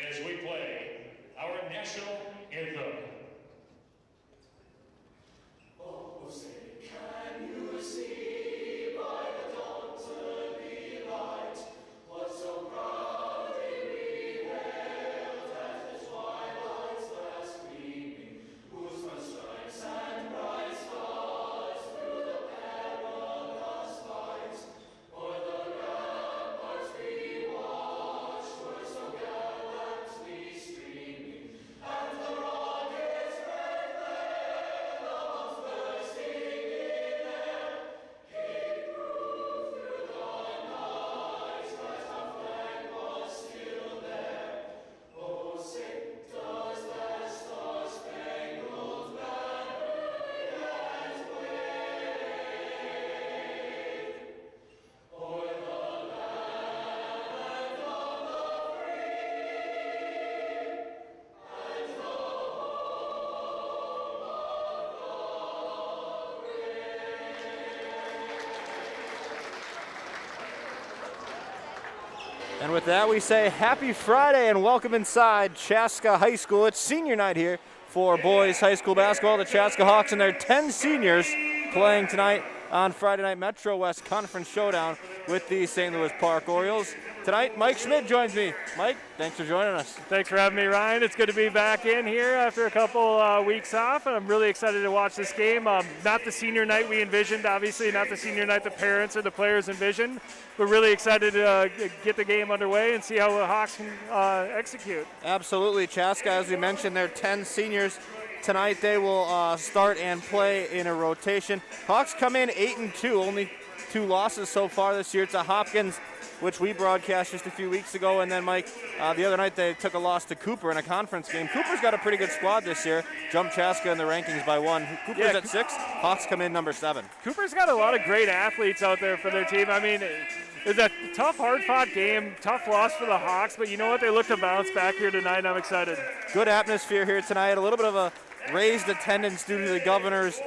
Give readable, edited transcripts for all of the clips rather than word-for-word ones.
as we play our national anthem. Oh, say, can you see by the dawn's early light what so proudly we hailed at the twilight's last gleaming, whose sun stripes and bright stars through the perilous fight, o'er the ramparts we watched were so gallantly streaming, and the rockets' red glare above bursting in air gave proof through the night that our flag was still there. Oh, say, does that star-spangled banner yet wave o'er the land of the free and the And with that, we say happy Friday and welcome inside Chaska High School. It's senior night here for boys high school basketball. The Chaska Hawks and their 10 seniors playing tonight on Friday night Metro West Conference Showdown with the St. Louis Park Orioles. Tonight, Mike Schmidt joins me. Mike, thanks for joining us. Thanks for having me, Ryan. It's good to be back in here after a couple weeks off, and I'm really excited to watch this game. Not the senior night we envisioned, obviously, not the senior night the parents or the players envisioned, but really excited to get the game underway and see how the Hawks can execute. Absolutely. Chaska, as we mentioned, they're 10 seniors. Tonight they will start and play in a rotation. Hawks come in 8-2, only 2 losses so far this year. It's a Hopkins, which we broadcast just a few weeks ago, and then Mike, the other night they took a loss to Cooper in a conference game. Cooper's got a pretty good squad this year. Jumped Chaska in the rankings by 1. Cooper's at 6. Hawks come in number 7. Cooper's got a lot of great athletes out there for their team. I mean, it's a tough, hard-fought game, tough loss for the Hawks, but you know what? They look to bounce back here tonight, and I'm excited. Good atmosphere here tonight. A little bit of a raised attendance due to the governor's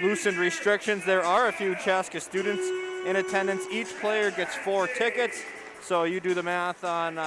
loosened restrictions. There are a few Chaska students in attendance. Each player gets 4 tickets, so you do the math on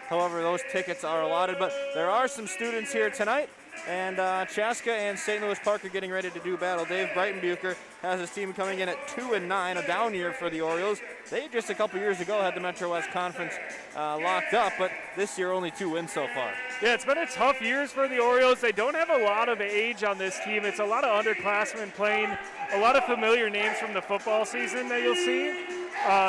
however those tickets are allotted. But there are some students here tonight, and Chaska and St. Louis Park are getting ready to do battle. Dave Breitenbucher has his team coming in at 2-9, a down year for the Orioles. They just a couple years ago had the Metro West Conference locked up, but this year only 2 wins so far. Yeah, it's been a tough years for the Orioles. They don't have a lot of age on this team. It's a lot of underclassmen playing, a lot of familiar names from the football season that you'll see.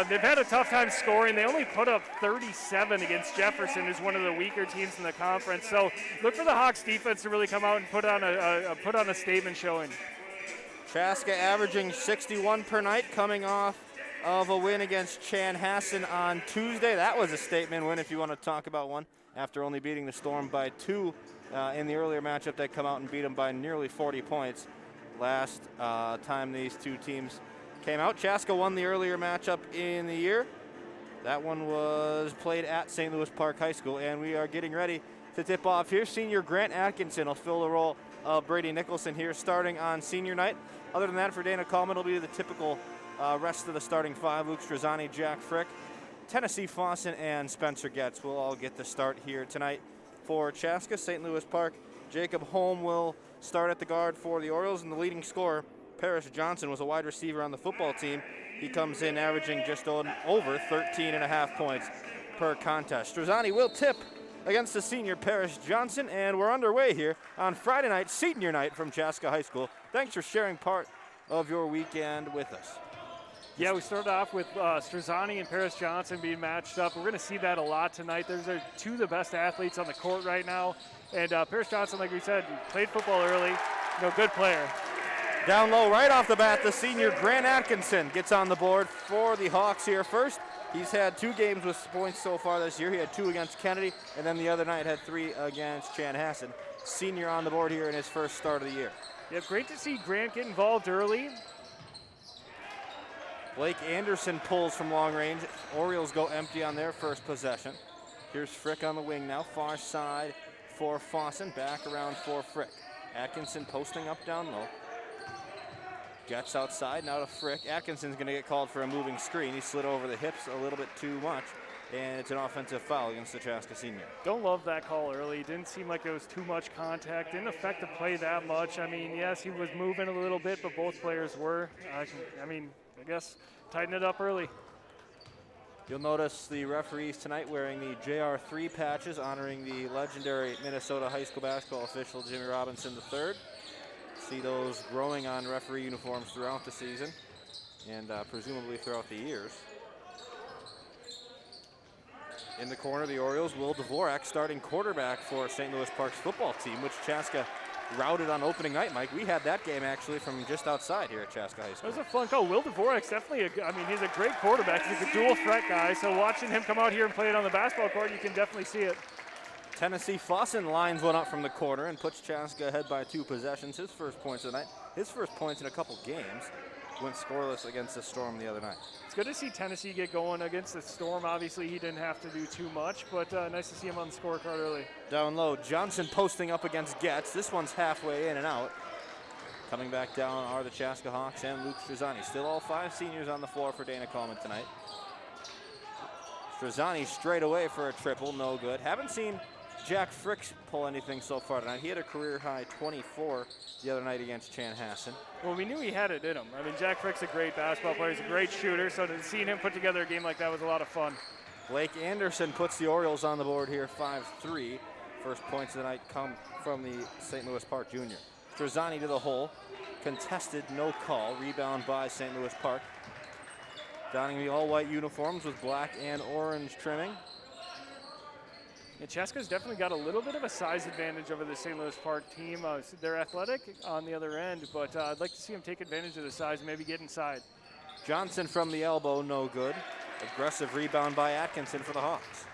They've had a tough time scoring. They only put up 37 against Jefferson, who's one of the weaker teams in the conference. So look for the Hawks defense to really come out and put on a statement showing. Chaska averaging 61 per night, coming off of a win against Chanhassen on Tuesday. That was a statement win, if you want to talk about one, after only beating the Storm by 2 in the earlier matchup. They come out and beat them by nearly 40 points last time these two teams came out. Chaska won the earlier matchup in the year. That one was played at St. Louis Park High School, and we are getting ready to tip off here. Senior Grant Atkinson will fill the role of Brady Nicholson here starting on senior night. Other than that, for Dana Coleman, it'll be the typical rest of the starting 5. Luke Strazzani, Jack Frick, Tennessee Fawson, and Spencer Getz will all get the start here tonight for Chaska. St. Louis Park, Jacob Holm will start at the guard for the Orioles, and the leading scorer, Paris Johnson, was a wide receiver on the football team. He comes in averaging just over 13.5 points per contest. Strazzani will tip against the senior Paris Johnson, and we're underway here on Friday night, senior night from Chaska High School. Thanks for sharing part of your weekend with us. Yeah, we started off with Strazzani and Paris Johnson being matched up. We're going to see that a lot tonight. Those are 2 of the best athletes on the court right now. And Paris Johnson, like we said, played football early. Good player. Down low, right off the bat, the senior Grant Atkinson gets on the board for the Hawks here first. He's had 2 games with points so far this year. He had 2 against Kennedy, and then the other night had 3 against Chanhassen. Senior on the board here in his first start of the year. Yeah, great to see Grant get involved early. Blake Anderson pulls from long range. Orioles go empty on their first possession. Here's Frick on the wing now, far side for Fawson, back around for Frick. Atkinson posting up down low. Gets outside, now to Frick. Atkinson's gonna get called for a moving screen. He slid over the hips a little bit too much. and it's an offensive foul against the Chaska senior. Don't love that call early. Didn't seem like it was too much contact. Didn't affect the play that much. I mean, yes, he was moving a little bit, but both players were. I guess tighten it up early. You'll notice the referees tonight wearing the JR3 patches honoring the legendary Minnesota high school basketball official Jimmy Robinson III. See those growing on referee uniforms throughout the season and presumably throughout the years. In the corner, the Orioles, Will Dvorak, starting quarterback for St. Louis Park's football team, which Chaska routed on opening night, Mike. We had that game actually from just outside here at Chaska High School. It was a fun call. Will Dvorak's definitely he's a great quarterback. He's a dual threat guy, so watching him come out here and play it on the basketball court, you can definitely see it. Tennessee Fossen lines one up from the corner and puts Chaska ahead by 2 possessions. His first points of the night. His first points in a couple games. Went scoreless against the Storm the other night. It's good to see Tennessee get going against the Storm. Obviously, he didn't have to do too much, but nice to see him on the scorecard early. Down low, Johnson posting up against Getz. This one's halfway in and out. Coming back down are the Chaska Hawks and Luke Strazzani. Still all 5 seniors on the floor for Dana Coleman tonight. Strazzani straight away for a triple, no good. Haven't seen Jack Fricks pull anything so far tonight. He had a career-high 24 the other night against Chanhassen. Well, we knew he had it in him. I mean, Jack Frick's a great basketball player. He's a great shooter, so seeing him put together a game like that was a lot of fun. Blake Anderson puts the Orioles on the board here, 5-3. First points of the night come from the St. Louis Park junior. Strazzani to the hole. Contested, no call. Rebound by St. Louis Park. Donning the all-white uniforms with black and orange trimming. Yeah, Chaska's definitely got a little bit of a size advantage over the St. Louis Park team. They're athletic on the other end, but I'd like to see them take advantage of the size and maybe get inside. Johnson from the elbow, no good. Aggressive rebound by Atkinson for the Hawks.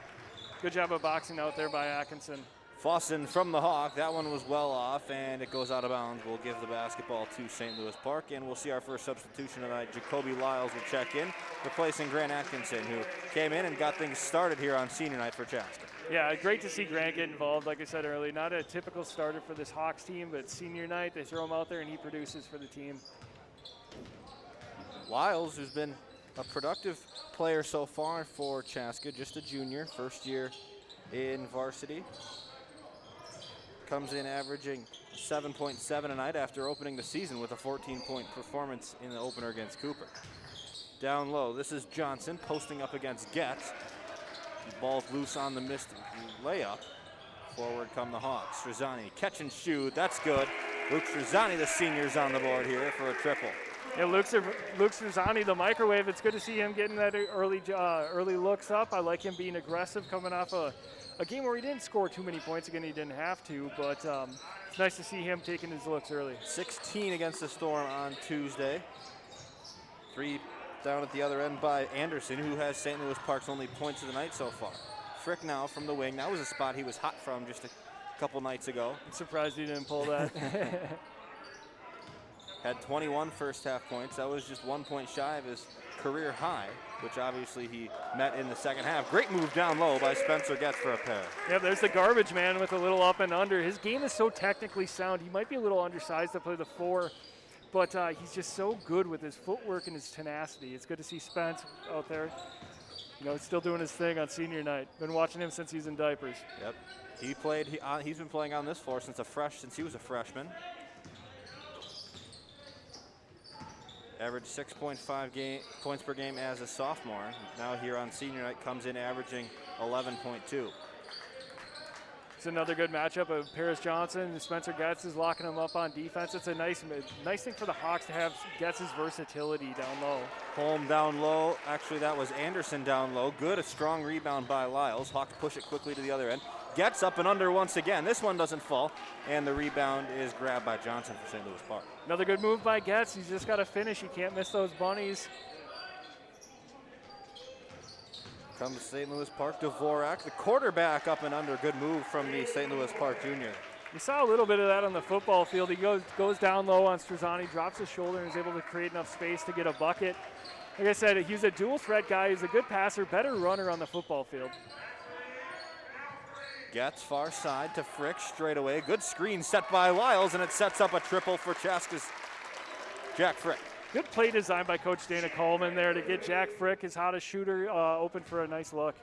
Good job of boxing out there by Atkinson. Fossen from the Hawk, that one was well off, and it goes out of bounds. We'll give the basketball to St. Louis Park, and we'll see our first substitution tonight. Jacoby Lyles will check in, replacing Grant Atkinson, who came in and got things started here on senior night for Chaska. Yeah, great to see Grant get involved. Like I said earlier, not a typical starter for this Hawks team, but senior night, they throw him out there and he produces for the team. Lyles, who's been a productive player so far for Chaska, just a junior, first year in varsity. Comes in averaging 7.7 a night after opening the season with a 14-point performance in the opener against Cooper. Down low, this is Johnson posting up against Getz. The ball's loose on the missed layup. Forward come the Hawks. Strazzani, catch and shoot, that's good. Luke Strazzani, the senior's on the board here for a triple. Yeah, Luke Strazzani, the microwave. It's good to see him getting that early looks up. I like him being aggressive, coming off a game where he didn't score too many points. Again, he didn't have to, but it's nice to see him taking his looks early. 16 against the Storm on Tuesday. 3 down at the other end by Anderson, who has St. Louis Park's only points of the night so far. Frick now from the wing. That was a spot he was hot from just a couple nights ago. I'm surprised he didn't pull that. Had 21 first half points. That was just 1 point shy of his career high, which obviously he met in the second half. Great move down low by Spencer Getz for a pair. Yeah, there's the garbage man with a little up and under. His game is so technically sound. He might be a little undersized to play the 4, but he's just so good with his footwork and his tenacity. It's good to see Spence out there, still doing his thing on senior night. Been watching him since he's in diapers. Yep, he's been playing on this floor since he was a freshman. Averaged 6.5 points per game as a sophomore. Now here on senior night comes in averaging 11.2. It's another good matchup of Paris Johnson and Spencer Getz is locking him up on defense. It's a nice thing for the Hawks to have Getz's versatility down low. Holm down low. Actually, that was Anderson down low. Good, a strong rebound by Lyles. Hawks push it quickly to the other end. Getz up and under once again. This one doesn't fall, and the rebound is grabbed by Johnson for St. Louis Park. Another good move by Getz. He's just got to finish. He can't miss those bunnies. Comes St. Louis Park, Dvorak, the quarterback up and under. Good move from the St. Louis Park junior. We saw a little bit of that on the football field. He goes down low on Strazzani, drops his shoulder, and is able to create enough space to get a bucket. Like I said, he's a dual threat guy. He's a good passer, better runner on the football field. Getz far side to Frick straight away. Good screen set by Lyles, and it sets up a triple for Chaska's Jack Frick. Good play design by Coach Dana Coleman there to get Jack Frick, his hottest shooter, open for a nice look.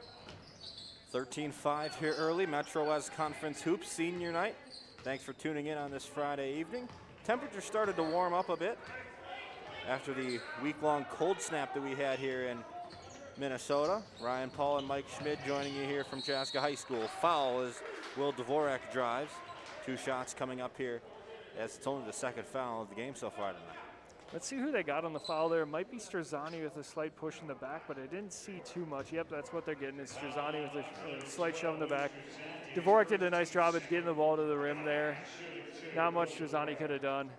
13-5 here early, Metro West Conference Hoops senior night. Thanks for tuning in on this Friday evening. Temperature started to warm up a bit after the week-long cold snap that we had here in Minnesota. Ryan Paul and Mike Schmid joining you here from Chaska High School. Foul as Will Dvorak drives. 2 shots coming up here as it's only the second foul of the game so far tonight. Let's see who they got on the foul there. It might be Strazani with a slight push in the back, but I didn't see too much. Yep, that's what they're getting, is Strazani with a slight shove in the back. Dvorak did a nice job at getting the ball to the rim there. Not much Strazani could have done.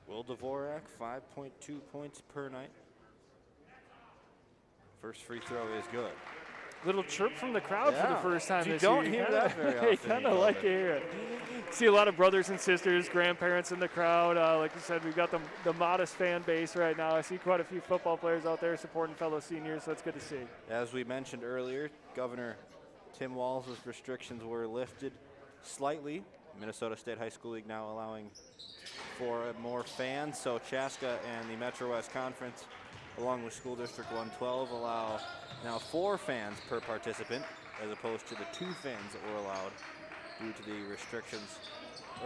Will Dvorak, 5.2 points per night. First free throw is good. Little chirp from the crowd for the first time this year. You don't hear that very often. You kind of like to hear it. See a lot of brothers and sisters, grandparents in the crowd. Like you said, we've got the modest fan base right now. I see quite a few football players out there supporting fellow seniors, so it's good to see. As we mentioned earlier, Governor Tim Walz' restrictions were lifted slightly. Minnesota State High School League now allowing for more fans, so Chaska and the Metro West Conference, along with School District 112, allow now 4 fans per participant, as opposed to the 2 fans that were allowed due to the restrictions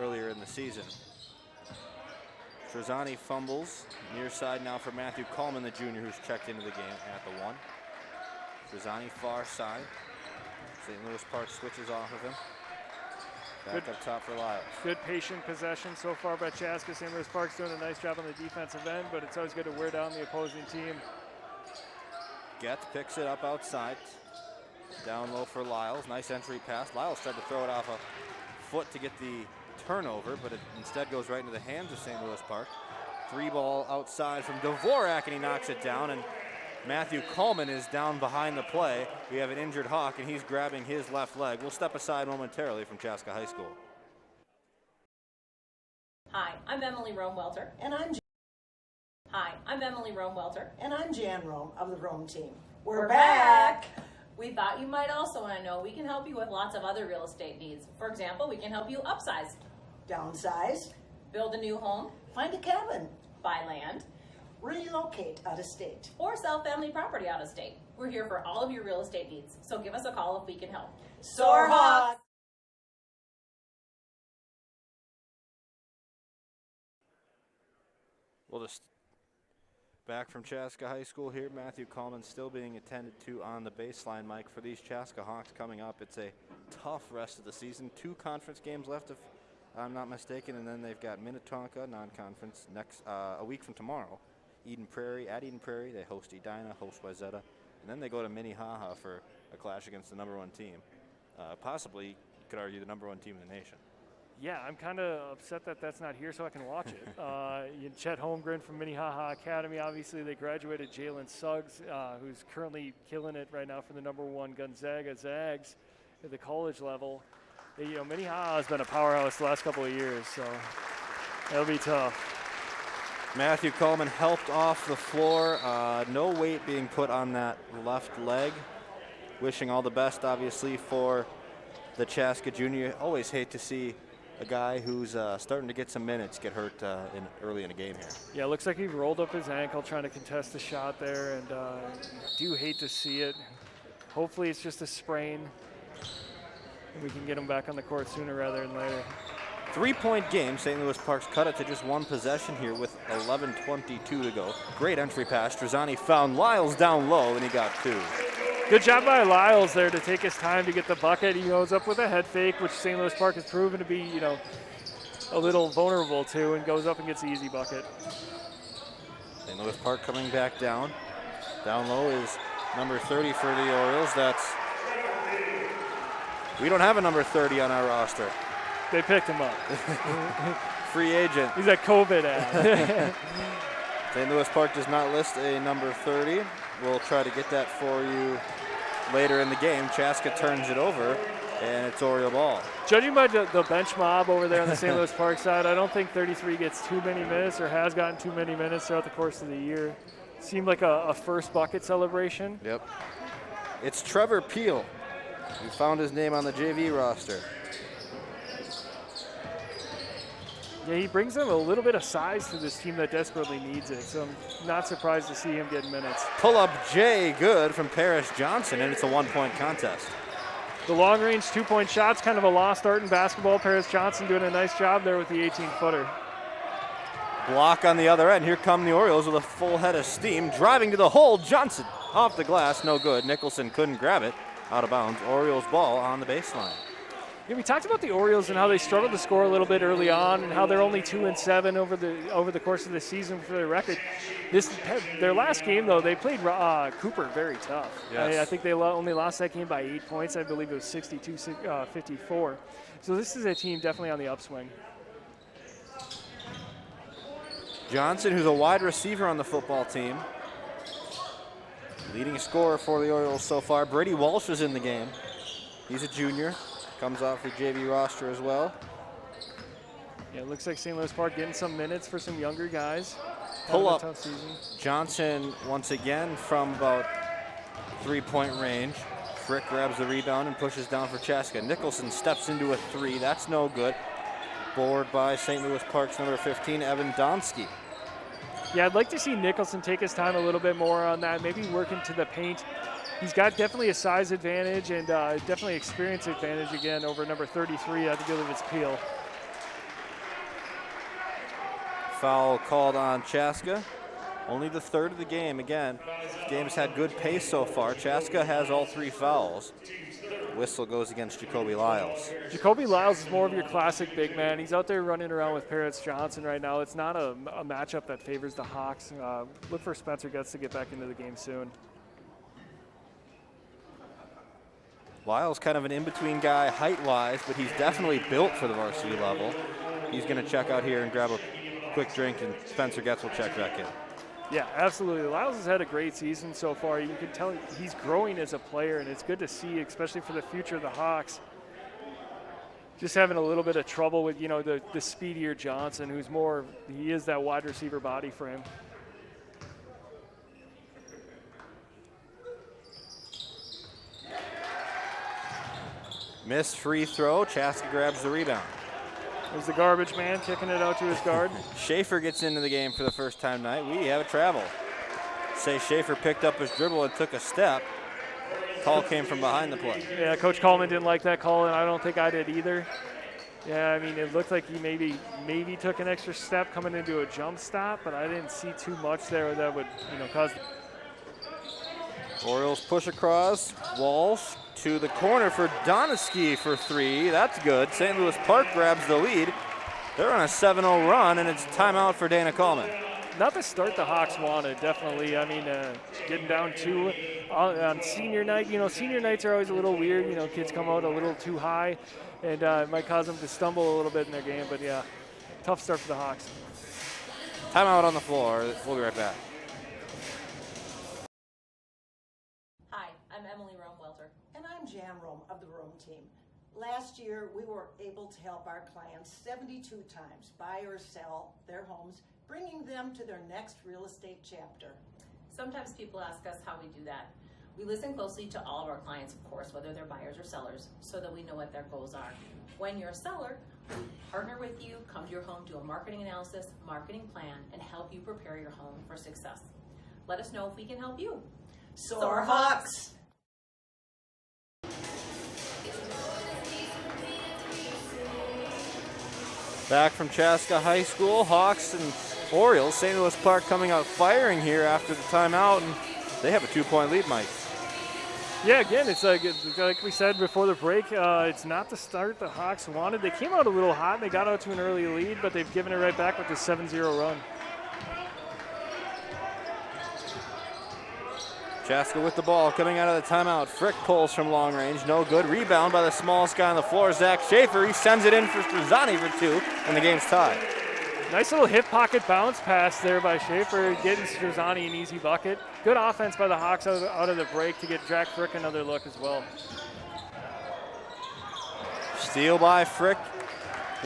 earlier in the season. Strazani fumbles, near side now for Matthew Coleman, the junior, who's checked into the game at the 1. Strazani far side. St. Louis Park switches off of him. Back up top for Lyles. Good patient possession so far by Chaska. St. Louis Park's doing a nice job on the defensive end, but it's always good to wear down the opposing team. Getz picks it up outside. Down low for Lyles. Nice entry pass. Lyles tried to throw it off a foot to get the turnover, but it instead goes right into the hands of St. Louis Park. 3-ball outside from Dvorak, and he knocks it down. And Matthew Coleman is down behind the play. We have an injured Hawk, and he's grabbing his left leg. We'll step aside momentarily from Chaska High School. Hi, I'm Emily Rome-Welter. And I'm Hi, I'm Emily Rome-Welter. And I'm Jan Rome of the Rome team. We're back! We thought you might also want to know we can help you with lots of other real estate needs. For example, we can help you upsize, Downsize, build a new home, find a cabin, buy land, relocate out of state, or sell family property out of state. We're here for all of your real estate needs, so give us a call if we can help. Soar Hawk! We'll just back from Chaska High School here. Matthew Coleman still being attended to on the baseline, Mike. For these Chaska Hawks coming up, it's a tough rest of the season. 2 conference games left, if I'm not mistaken, and then they've got Minnetonka, non-conference, next a week from tomorrow. Eden Prairie, at Eden Prairie, they host Edina, host Wayzata, and then they go to Minnehaha for a clash against the #1 team. Possibly, you could argue, the #1 team in the nation. Yeah, I'm kind of upset that that's not here so I can watch it. Chet Holmgren from Minnehaha Academy, obviously they graduated Jalen Suggs, who's currently killing it right now for the #1 Gonzaga Zags at the college level. Minnehaha has been a powerhouse the last couple of years, so it'll be tough. Matthew Coleman helped off the floor. No weight being put on that left leg. Wishing all the best, obviously, for the Chaska junior. Always hate to see a guy who's starting to get some minutes get hurt early in a game here. Yeah, looks like he rolled up his ankle trying to contest the shot there, and do hate to see it. Hopefully it's just a sprain, and we can get him back on the court sooner rather than later. 3-point game. St. Louis Park's cut it to just 1 possession here with 11:22 to go. Great entry pass. Strazani found Lyles down low, and he got 2. Good job by Lyles there to take his time to get the bucket. He goes up with a head fake, which St. Louis Park has proven to be, a little vulnerable to, and goes up and gets the easy bucket. St. Louis Park coming back down. Down low is number 30 for the Orioles. We don't have a number 30 on our roster. They picked him up. Free agent. He's a COVID ad. St. Louis Park does not list a number 30. We'll try to get that for you later in the game. Chaska turns it over, and it's Oriole ball. Judging by the bench mob over there on the St. Louis Park side, I don't think 33 gets too many minutes or has gotten too many minutes throughout the course of the year. Seemed like a first bucket celebration. Yep. It's Trevor Peel. We found his name on the JV roster. Yeah, he brings them a little bit of size to this team that desperately needs it, so I'm not surprised to see him get minutes. Pull-up J good from Paris Johnson, and it's a one-point contest. The long-range two-point shot's kind of a lost art in basketball. Paris Johnson doing a nice job there with the 18-footer. Block on the other end. Here come the Orioles with a full head of steam. Driving to the hole, Johnson off the glass, no good. Nicholson couldn't grab it, out of bounds. Orioles ball on the baseline. Yeah, we talked about the Orioles and how they struggled to score a little bit early on, and how they're only 2-7 over the course of the season for their record. Their last game though, they played Cooper very tough. Yes. I think they only lost that game by 8 points. I believe it was 62-54. So this is a team definitely on the upswing. Johnson, who's a wide receiver on the football team, leading scorer for the Orioles so far. Brady Walsh is in the game. He's a junior. Comes off the JV roster as well. Yeah, it looks like St. Louis Park getting some minutes for some younger guys. Pull up. Tough season. Johnson once again from about 3-point range. Frick grabs the rebound and pushes down for Chaska. Nicholson steps into a three. That's no good. Board by St. Louis Park's number 15, Evan Donsky. Yeah, I'd like to see Nicholson take his time a little bit more on that, maybe work into the paint. He's got definitely a size advantage and definitely experience advantage again over number 33 at the good of his peel. Foul called on Chaska. Only the third of the game. Again, this game's had good pace so far. Chaska has all 3 fouls. Whistle goes against Jacoby Lyles. Jacoby Lyles is more of your classic big man. He's out there running around with Paris Johnson right now. It's not a matchup that favors the Hawks. Look for Spencer Getz to get back into the game soon. Lyles kind of an in-between guy height-wise, but he's definitely built for the varsity level. He's going to check out here and grab a quick drink, and Spencer Getz will check back in. Yeah, absolutely. Lyles has had a great season so far. You can tell he's growing as a player, and it's good to see, especially for the future of the Hawks. Just having a little bit of trouble with, the speedier Johnson, he is that wide receiver body for him. Missed free throw. Chaska grabs the rebound. There's the garbage man kicking it out to his guard. Schaefer gets into the game for the first time tonight. We have a travel. Say Schaefer picked up his dribble and took a step. Call came from behind the play. Yeah, Coach Coleman didn't like that call, and I don't think I did either. Yeah, I mean, it looked like he maybe took an extra step coming into a jump stop, but I didn't see too much there that would, cause. Orioles push across. Walsh to the corner for Donoski for 3. That's good. St. Louis Park grabs the lead. They're on a 7-0 run, and it's timeout for Dana Coleman. Not the start the Hawks wanted, definitely. I mean, getting down 2 on senior night. Senior nights are always a little weird. Kids come out a little too high, and it might cause them to stumble a little bit in their game. But, yeah, tough start for the Hawks. Timeout on the floor. We'll be right back. Hi, I'm Emily Rome-Welter. And I'm Jan Rome of the Rome team. Last year, we were able to help our clients 72 times buy or sell their homes, bringing them to their next real estate chapter. Sometimes people ask us how we do that. We listen closely to all of our clients, of course, whether they're buyers or sellers, so that we know what their goals are. When you're a seller, we partner with you, come to your home, do a marketing analysis, marketing plan, and help you prepare your home for success. Let us know if we can help you. Soar Hawks! Back from Chaska High School, Hawks and Orioles. St. Louis Park coming out firing here after the timeout, and they have a 2-point lead, Mike. Yeah, again, it's like we said before the break, it's not the start the Hawks wanted. They came out a little hot, and they got out to an early lead, but they've given it right back with this 7-0 run. Chaska with the ball coming out of the timeout. Frick pulls from long range, no good. Rebound by the smallest guy on the floor, Zach Schaefer. He sends it in for Strazani for 2, and the game's tied. Nice little hip pocket bounce pass there by Schaefer, getting Strazani an easy bucket. Good offense by the Hawks out of the break to get Jack Frick another look as well. Steal by Frick.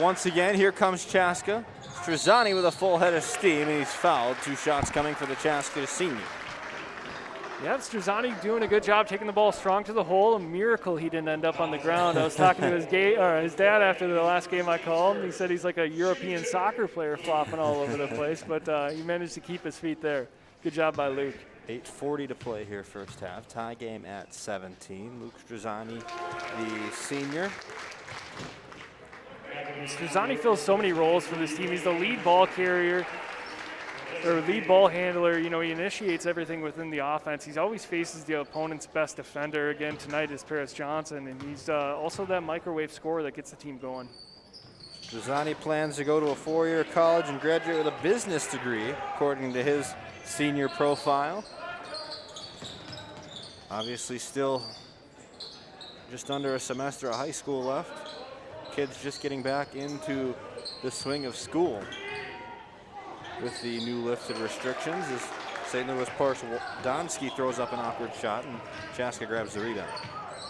Once again, here comes Chaska. Strazani with a full head of steam, and he's fouled. 2 shots coming for the Chaska senior. Yeah, Struzzani doing a good job taking the ball strong to the hole. A miracle he didn't end up on the ground. I was talking to his dad after the last game I called, and he said he's like a European soccer player flopping all over the place, but he managed to keep his feet there. Good job by Luke. 8:40 to play here first half. Tie game at 17. Luke Struzzani, the senior. Struzzani fills so many roles for this team. He's the lead ball carrier, or lead ball handler. You know, he initiates everything within the offense. He always faces the opponent's best defender. Again, tonight is Paris Johnson, and he's also that microwave scorer that gets the team going. Struzzani plans to go to a 4-year college and graduate with a business degree, according to his senior profile. Obviously still just under a semester of high school left. Kids just getting back into the swing of school with the new lifted restrictions as St. Louis Park's Donsky throws up an awkward shot and Chaska grabs the rebound.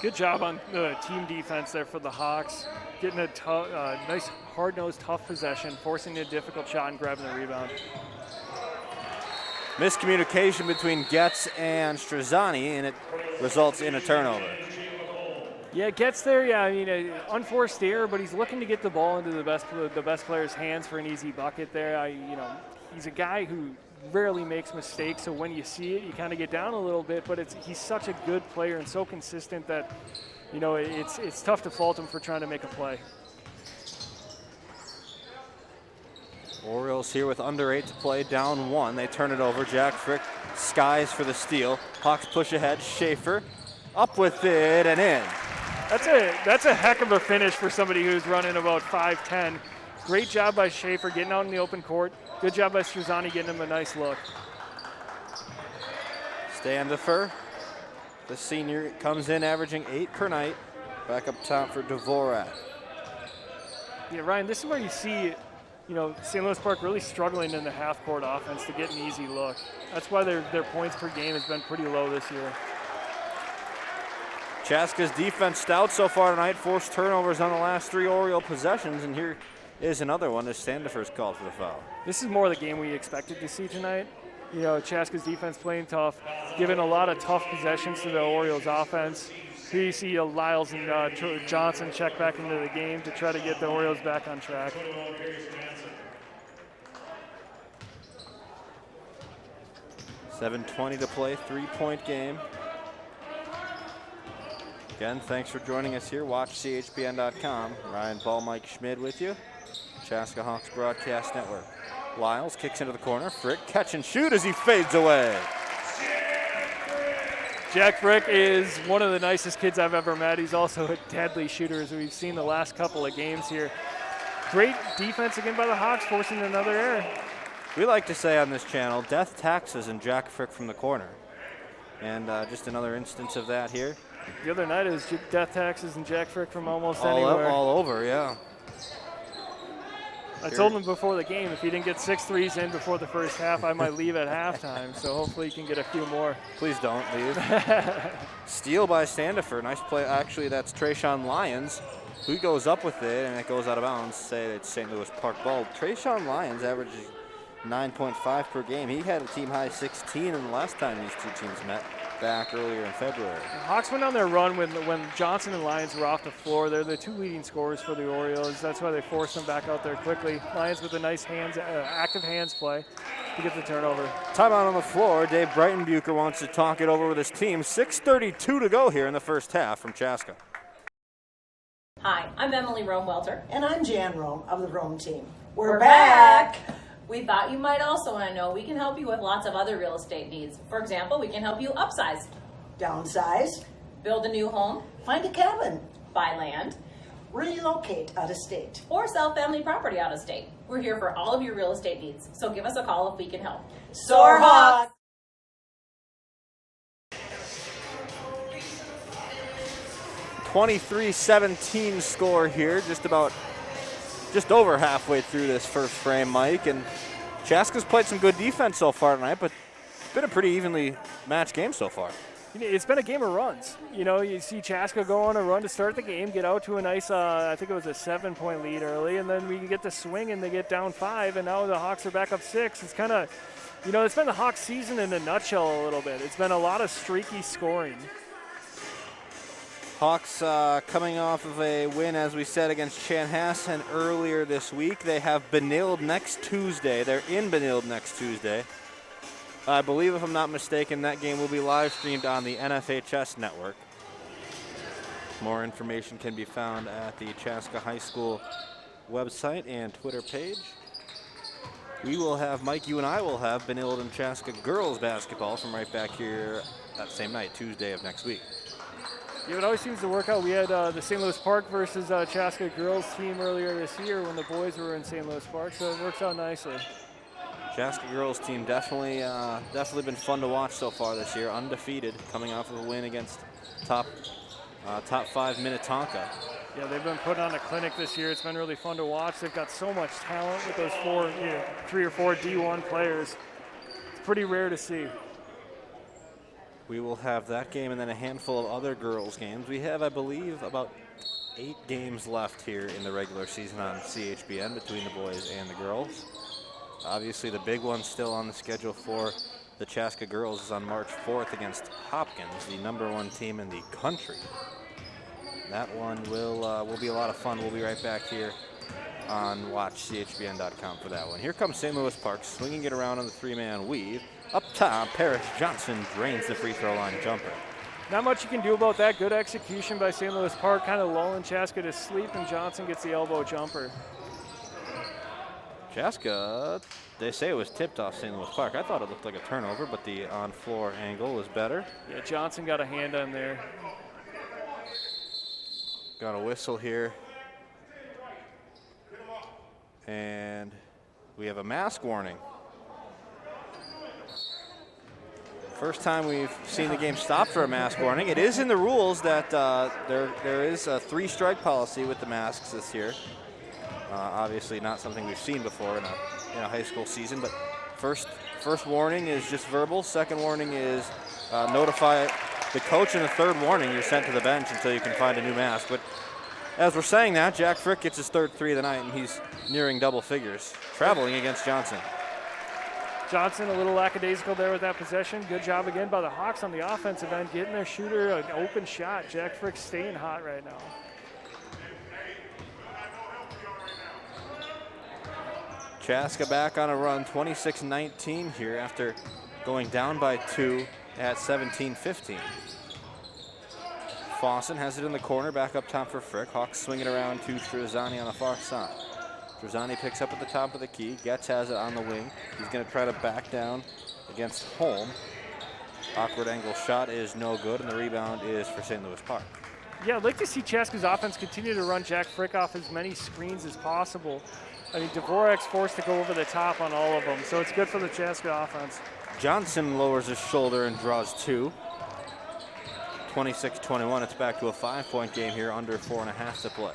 Good job on the team defense there for the Hawks. Getting a nice hard-nosed, tough possession, forcing a difficult shot and grabbing the rebound. Miscommunication between Getz and Struzzani, and it results in a turnover. Yeah, Getz there, yeah, I mean, unforced error, but he's looking to get the ball into the best player's hands for an easy bucket there. He's a guy who rarely makes mistakes, so when you see it, you kind of get down a little bit, but he's such a good player and so consistent that, you know, it's tough to fault him for trying to make a play. Orioles here with under 8 to play, down 1. They turn it over. Jack Frick skies for the steal. Hawks push ahead. Schaefer up with it and in. That's a heck of a finish for somebody who's running about 5'10". Great job by Schaefer getting out in the open court. Good job by Struzzani getting him a nice look. Standifer, the senior, comes in averaging 8 per night. Back up top for Dvorak. Yeah, Ryan, this is where you see, you know, St. Louis Park really struggling in the half-court offense to get an easy look. That's why their points per game has been pretty low this year. Chaska's defense stout so far tonight, forced turnovers on the last 3 Oriole possessions, and here is another one as Standifer's called for the foul. This is more the game we expected to see tonight. You know, Chaska's defense playing tough, giving a lot of tough possessions to the Orioles offense. Here you see Lyles and Johnson check back into the game to try to get the Orioles back on track. $7:20 to play, 3-point game. Again, thanks for joining us here. Watch CHPN.com. Ryan Ball, Mike Schmid with you. Chaska Hawks Broadcast Network. Lyles kicks into the corner. Frick catch and shoot as he fades away. Jack Frick is one of the nicest kids I've ever met. He's also a deadly shooter, as we've seen the last couple of games here. Great defense again by the Hawks, forcing another error. We like to say on this channel, death taxes and Jack Frick from the corner. And just another instance of that here. The other night it was death taxes and Jack Frick from almost anywhere. All over, yeah. I told him before the game, if he didn't get 6 threes in before the first half, I might leave at halftime. So hopefully he can get a few more. Please don't leave. Steal by Standifer. Nice play. Actually, that's Trayshawn Lyons, who goes up with it, and it goes out of bounds. Say it's St. Louis Park ball. Trayshawn Lyons averages 9.5 per game. He had a team high 16 in the last time these two teams met back earlier in February. The Hawks went on their run when Johnson and Lyons were off the floor. They're the 2 leading scorers for the Orioles. That's why they forced them back out there quickly. Lyons with a nice active hands play to get the turnover. Timeout on the floor. Dave Breitenbucher wants to talk it over with his team. 6:32 to go here in the first half from Chaska. Hi, I'm Emily Rome-Welter. And I'm Jan Rome of the Rome team. We're back! We thought you might also want to know we can help you with lots of other real estate needs. For example, we can help you upsize, Downsize, build a new home, find a cabin, buy land, relocate out of state. or sell family property out of state. We're here for all of your real estate needs, so give us a call if we can help. Soar Hawks! 23-17 score here, just over halfway through this first frame, Mike. And Chaska's played some good defense so far tonight, but it's been a pretty evenly matched game so far. it's been a game of runs. You see Chaska go on a run to start the game, get out to a nice, I think it was a 7-point lead early, and then we get the swing and they get down 5, and now the Hawks are back up 6. It's kind of, it's been the Hawks season in a nutshell a little bit. It's been a lot of streaky scoring. Hawks coming off of a win, as we said, against Chanhassen earlier this week. They have Benilde next Tuesday. They're in Benilde next Tuesday. I believe, if I'm not mistaken, that game will be live streamed on the NFHS network. More information can be found at the Chaska High School website and Twitter page. We will have, Mike, you and I will have Benilde and Chaska girls basketball from right back here that same night, Tuesday of next week. Yeah, it always seems to work out. We had the St. Louis Park versus Chaska girls team earlier this year when the boys were in St. Louis Park, so it works out nicely. Chaska girls team definitely been fun to watch so far this year. Undefeated, coming off of a win against top 5 Minnetonka. Yeah, they've been putting on a clinic this year. It's been really fun to watch. They've got so much talent with those 3 or 4 D1 players. It's pretty rare to see. We will have that game and then a handful of other girls games. We have, I believe, about 8 games left here in the regular season on CHBN between the boys and the girls. Obviously, the big one still on the schedule for the Chaska girls is on March 4th against Hopkins, the #1 team in the country. That one will be a lot of fun. We'll be right back here on watchchbn.com for that one. Here comes St. Louis Park, swinging it around on the 3-man weave. Up top, Parrish Johnson drains the free throw line jumper. Not much you can do about that. Good execution by St. Louis Park, kind of lulling Chaska to sleep, and Johnson gets the elbow jumper. Chaska, they say it was tipped off St. Louis Park. I thought it looked like a turnover, but the on-floor angle was better. Yeah, Johnson got a hand on there. Got a whistle here. And we have a mask warning. First time we've seen the game stop for a mask warning. It is in the rules that there is a 3-strike policy with the masks this year. Obviously not something we've seen before in a high school season, but first warning is just verbal. Second warning is notify the coach, and the third warning you're sent to the bench until you can find a new mask. But as we're saying that, Jack Frick gets his 3rd 3 of the night, and he's nearing double figures, traveling against Johnson. Johnson a little lackadaisical there with that possession. Good job again by the Hawks on the offensive end, getting their shooter an open shot. Jack Frick staying hot right now. Chaska back on a run, 26-19 here after going down by 2 at 17-15. Fawson has it in the corner, back up top for Frick. Hawks swing it around to Struzani on the far side. Struzani picks up at the top of the key. Getz has it on the wing. He's going to try to back down against Holm. Awkward angle shot is no good, and the rebound is for St. Louis Park. Yeah, I'd like to see Chaska's offense continue to run Jack Frick off as many screens as possible. I mean, Dvorak's forced to go over the top on all of them, so it's good for the Chaska offense. Johnson lowers his shoulder and draws 2. 26-21, it's back to a 5-point game here, under 4.5 to play.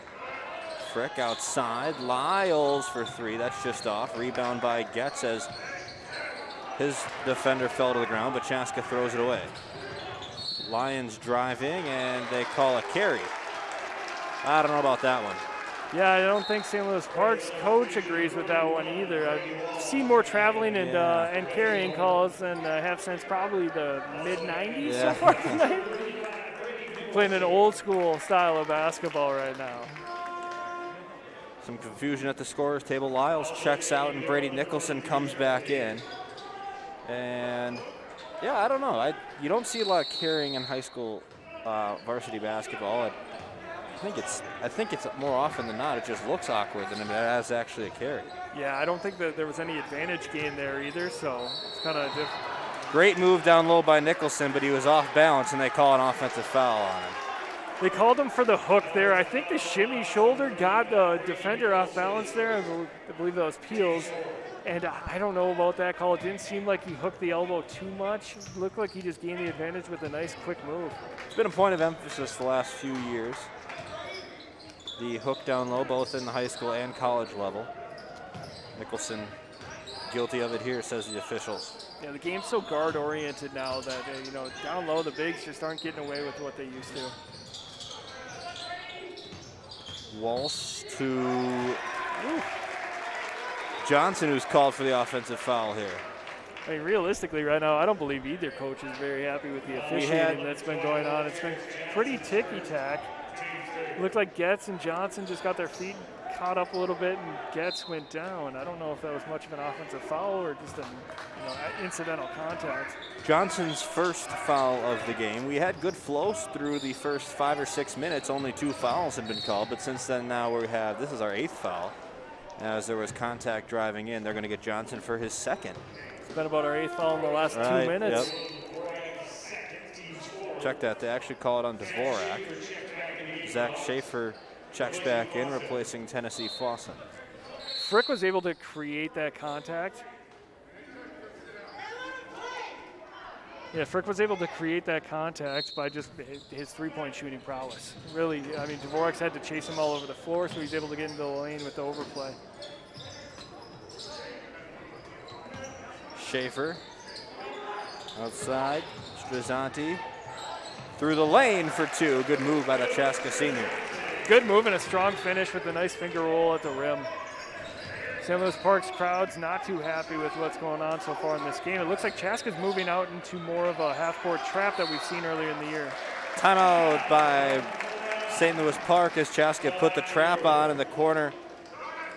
Frick outside, Lyles for 3, that's just off. Rebound by Getz as his defender fell to the ground, but Chaska throws it away. Lions driving, and they call a carry. I don't know about that one. Yeah, I don't think St. Louis Park's coach agrees with that one either. I've seen more traveling and carrying calls than I have since probably the mid-90s so far tonight. Playing an old school style of basketball right now. Some confusion at the scorer's table. Lyles checks out and Brady Nicholson comes back in. And yeah, I don't know. You don't see a lot of carrying in high school varsity basketball. I think it's more often than not, it just looks awkward than it has actually a carry. Yeah, I don't think that there was any advantage gain there either, so it's kind of different. Great move down low by Nicholson, but he was off balance, and they call an offensive foul on him. They called him for the hook there. I think the shimmy shoulder got the defender off balance there. I believe that was Peels. And I don't know about that call. It didn't seem like he hooked the elbow too much. It looked like he just gained the advantage with a nice quick move. It's been a point of emphasis the last few years. The hook down low, both in the high school and college level. Nicholson guilty of it here, says the officials. Yeah, the game's so guard-oriented now that, you know, down low, the bigs just aren't getting away with what they used to. Walsh to Johnson, who's called for the offensive foul here. I mean, realistically, right now, I don't believe either coach is very happy with the officiating that's been going on. It's been pretty ticky-tack. Looked like Getz and Johnson just got their feet caught up a little bit, and Getz went down. I don't know if that was much of an offensive foul or just an incidental contact. Johnson's first foul of the game. We had good flows through the first 5 or 6 minutes. Only 2 fouls have been called, but since then now this is our 8th foul. As there was contact driving in, they're going to get Johnson for his 2nd. It's been about our 8th foul in the last 2 minutes. Yep. Check that. They actually call it on Dvorak. Zach Schaefer checks back in, replacing Tennessee Fossen. Frick was able to create that contact. Yeah, Frick was able to create that contact by just his three-point shooting prowess. Really, I mean, Dvorak's had to chase him all over the floor, so he's able to get into the lane with the overplay. Schaefer outside, Strazzanti through the lane for 2. Good move by the Chaska senior. Good move and a strong finish with a nice finger roll at the rim. St. Louis Park's crowd's not too happy with what's going on so far in this game. It looks like Chaska's moving out into more of a half-court trap that we've seen earlier in the year. Timeout by St. Louis Park as Chaska put the trap on in the corner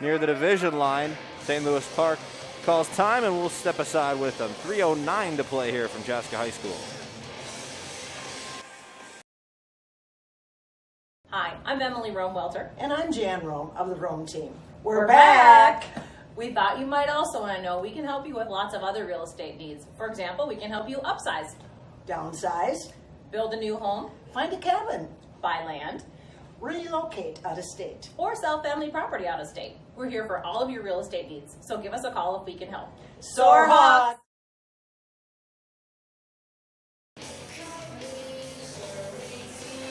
near the division line. St. Louis Park calls time, and we'll step aside with them. 3:09 to play here from Chaska High School. Hi, I'm Emily Rome-Welter. And I'm Jan Rome of the Rome team. We're back. We thought you might also want to know we can help you with lots of other real estate needs. For example, we can help you upsize, Downsize, build a new home, find a cabin, buy land, relocate out of state. or sell family property out of state. We're here for all of your real estate needs, so give us a call if we can help. Soarhawk!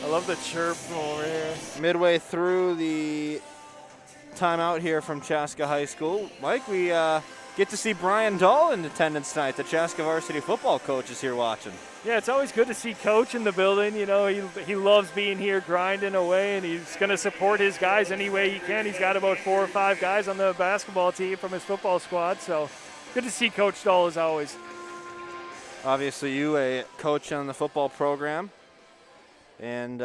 I love the chirp from over here. Midway through the timeout here from Chaska High School, Mike, we get to see Brian Dahl in attendance tonight. The Chaska varsity football coach is here watching. Yeah, it's always good to see Coach in the building. You know, he loves being here, grinding away, and he's going to support his guys any way he can. He's got about 4 or 5 guys on the basketball team from his football squad, so good to see Coach Dahl as always. Obviously, you a coach on the football program, and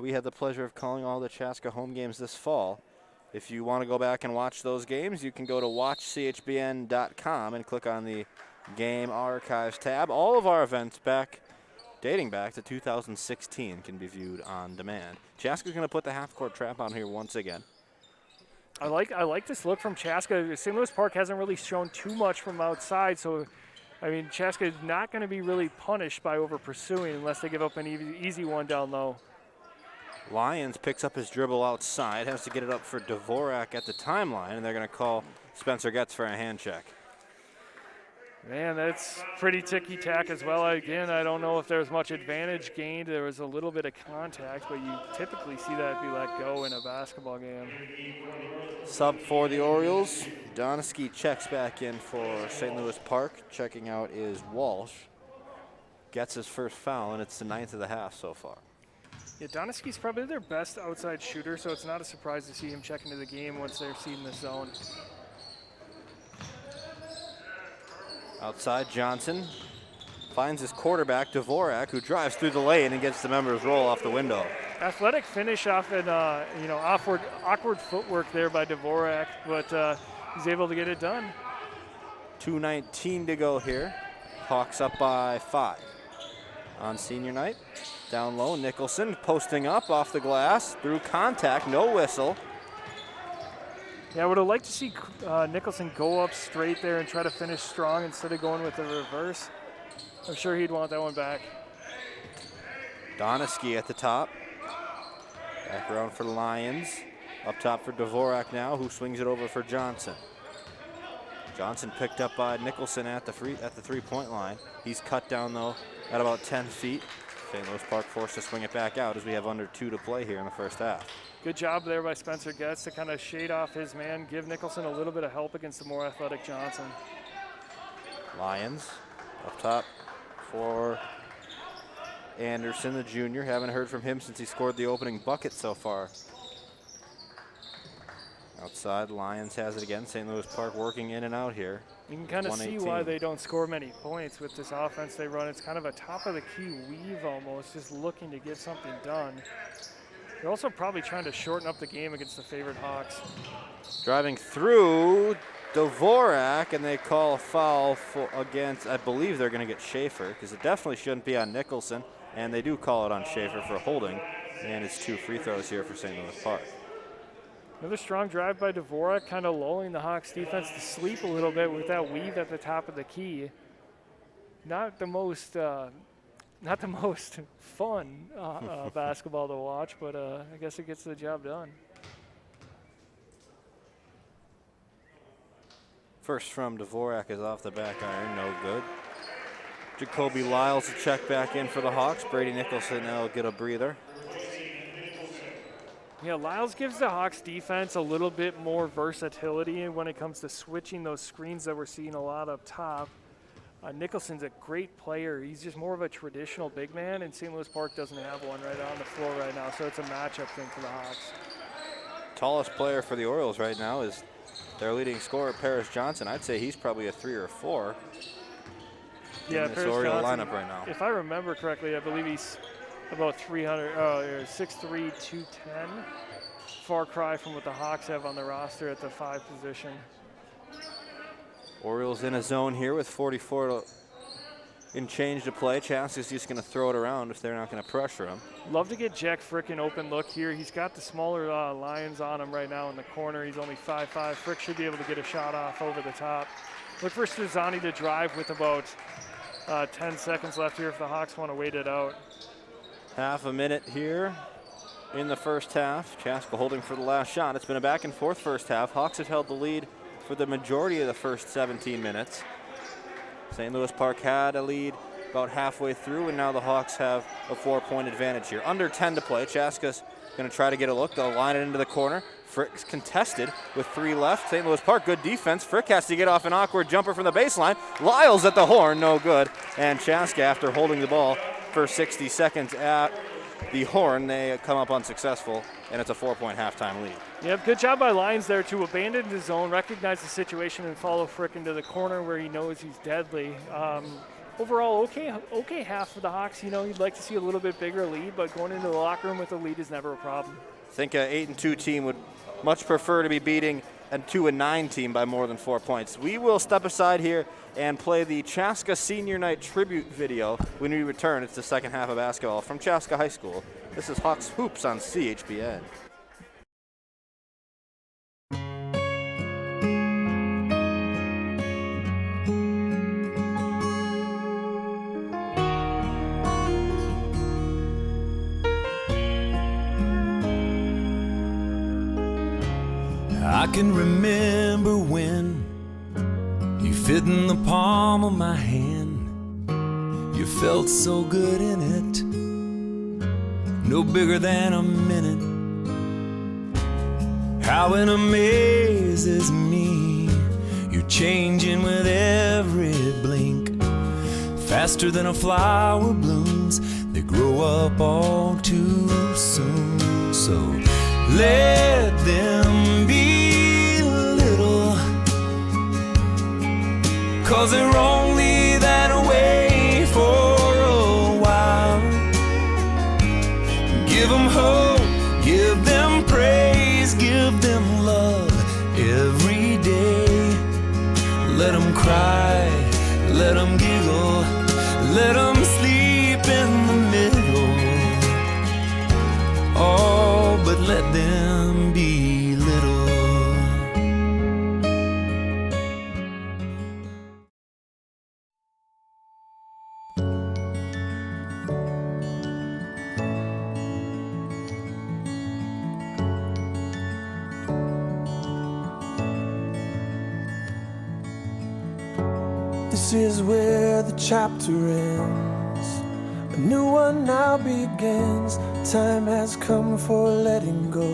we had the pleasure of calling all the Chaska home games this fall. If you want to go back and watch those games, you can go to watchchbn.com and click on the Game Archives tab. All of our events dating back to 2016 can be viewed on demand. Chaska's going to put the half-court trap on here once again. I like this look from Chaska. St. Louis Park hasn't really shown too much from outside, so I mean, Chaska is not going to be really punished by over pursuing unless they give up an easy one down low. Lyons picks up his dribble outside, has to get it up for Dvorak at the timeline, and they're going to call Spencer Getz for a hand check. Man, that's pretty ticky-tack as well. Again, I don't know if there's much advantage gained. There was a little bit of contact, but you typically see that be let go in a basketball game. Sub for the Orioles. Doneski checks back in for St. Louis Park. Checking out is Walsh. Gets his first foul, and it's the 9th of the half so far. Yeah, Doneski's probably their best outside shooter, so it's not a surprise to see him check into the game once they're seeding the zone. Outside, Johnson finds his quarterback, Dvorak, who drives through the lane and gets the members roll off the window. Athletic finish off an awkward footwork there by Dvorak, but he's able to get it done. 2:19 to go here. Hawks up by 5 on senior night. Down low, Nicholson posting up off the glass through contact, no whistle. Yeah, I would have liked to see Nicholson go up straight there and try to finish strong instead of going with the reverse. I'm sure he'd want that one back. Doneski at the top. Back around for the Lions. Up top for Dvorak now, who swings it over for Johnson. Johnson picked up by Nicholson at the three-point line. He's cut down, though, at about 10 feet. St. Louis Park forced to swing it back out as we have under 2 to play here in the first half. Good job there by Spencer Getz to kind of shade off his man, give Nicholson a little bit of help against the more athletic Johnson. Lions Up top for Anderson, the junior. Haven't heard from him since he scored the opening bucket so far. Outside, Lions has it again. St. Louis Park working in and out here. You can kind of see why they don't score many points with this offense they run. It's kind of a top-of-the-key weave almost, just looking to get something done. They're also probably trying to shorten up the game against the favored Hawks. Driving through Dvorak, and they call a foul against, I believe they're going to get Schaefer, because it definitely shouldn't be on Nicholson, and they do call it on Schaefer for holding, and it's 2 free throws here for St. Louis Park. Another strong drive by Dvorak, kind of lulling the Hawks defense to sleep a little bit with that weave at the top of the key. Not the most fun basketball to watch, but I guess it gets the job done. First from Dvorak is off the back iron, no good. Jacoby Lyles to check back in for the Hawks. Brady Nicholson now will get a breather. Yeah, Lyles gives the Hawks defense a little bit more versatility when it comes to switching those screens that we're seeing a lot up top. Nicholson's a great player. He's just more of a traditional big man, and St. Louis Park doesn't have one right on the floor right now, so it's a matchup thing for the Hawks. Tallest player for the Orioles right now is their leading scorer, Paris Johnson. I'd say he's probably a 3 or 4 in this Oriole lineup right now. If I remember correctly, I believe he's about 6'3", 210. Far cry from what the Hawks have on the roster at the 5 position. Orioles in a zone here with 44 in change to play. Chaska's just going to throw it around if they're not going to pressure him. Love to get Jack Frick an open look here. He's got the smaller Lions on him right now in the corner. He's only 5'5". Frick should be able to get a shot off over the top. Look for Strazani to drive with about 10 seconds left here if the Hawks want to wait it out. Half a minute here in the first half. Chaska holding for the last shot. It's been a back and forth first half. Hawks have held the lead for the majority of the first 17 minutes. St. Louis Park had a lead about halfway through, and now the Hawks have a 4-point advantage here. Under 10 to play. Chaska's going to try to get a look. They'll line it into the corner. Frick's contested with 3 left. St. Louis Park, good defense. Frick has to get off an awkward jumper from the baseline. Lyles at the horn, no good. And Chaska, after holding the ball for 60 seconds at the horn, they come up unsuccessful, and it's a 4-point halftime lead. Yep, good job by Lyons there to abandon the zone, recognize the situation, and follow Frick into the corner where he knows he's deadly. Overall, okay half for the Hawks. You know, you'd like to see a little bit bigger lead, but going into the locker room with a lead is never a problem. I think an 8-2 team would much prefer to be beating a 2-9 team by more than 4 points. We will step aside here and play the Chaska Senior Night tribute video. When we return, it's the second half of basketball from Chaska High School. This is Hawks Hoops on CHBN. I can remember when you fit in the palm of my hand. You felt so good in it, no bigger than a minute. How it amazes me, you're changing with every blink. Faster than a flower blooms, they grow up all too soon. So let them be little, 'cause they're only that way for a while. Give them hope, give them praise, give them love every day. Let them cry, let them giggle, let them sleep in the middle. Oh, but let them be little. This is where the chapter ends. A new one now begins. Time has come for letting go.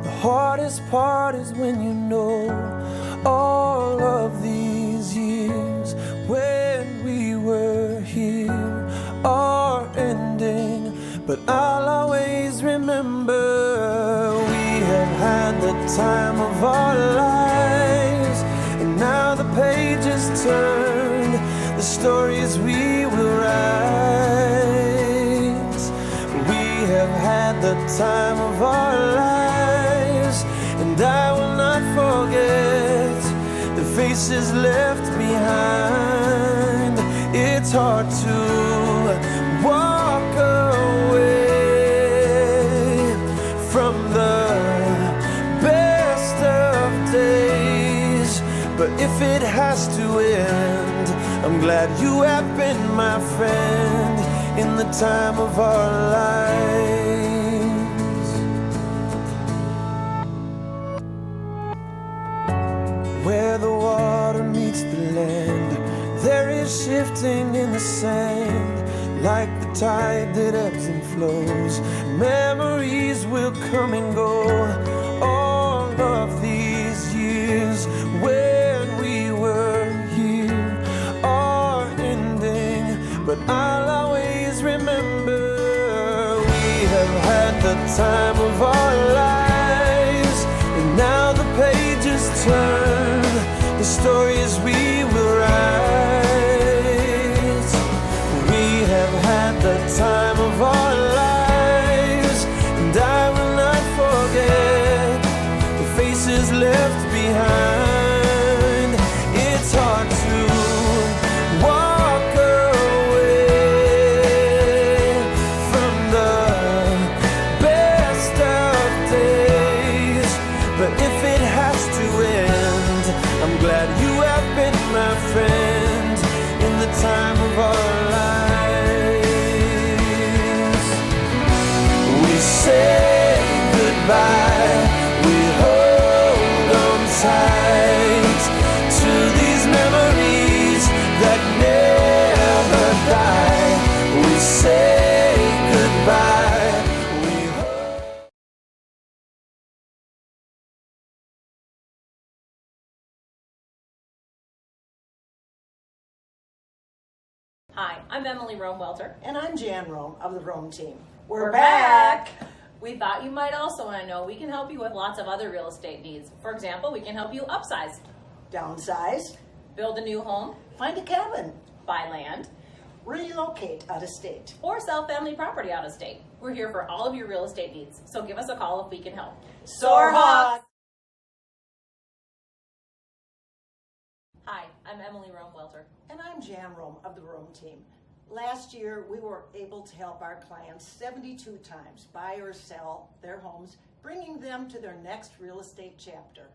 The hardest part is when you know all of these years when we were but I'll always remember we have had the time of our lives, and now the page is turned, the stories we will write. We have had the time of our lives, and I will not forget the faces left behind. It's hard to walk away from the best of days, but if it has to end, I'm glad you have been my friend in the time of our lives. Where the water meets the land, there is shifting in the sand, like the tide that ebbs and flows. Memories will come and go. All of these years when we were here are ending, but I'll always remember we have had the time of our lives, and now the pages turn, the stories we will write. We have had the time of our lives, and I will not forget the faces left behind. It's hard to walk away from the best of days, but if it has to end, I'm glad you have been my friend in the time of our lives. We say goodbye, we hold on tight to these memories that never die. We say goodbye, we hold. Hi, I'm Emily Rome-Welter. And I'm Jan Rome of the Rome team. We're back. We thought you might also want to know we can help you with lots of other real estate needs. For example, we can help you upsize, Downsize, build a new home, find a cabin, buy land, relocate out of state. or sell family property out of state. We're here for all of your real estate needs, so give us a call if we can help. Soarhawks! Hi, I'm Emily Rome-Welter. And I'm Jan Rome of the Rome team. Last year, we were able to help our clients 72 times buy or sell their homes, bringing them to their next real estate chapter.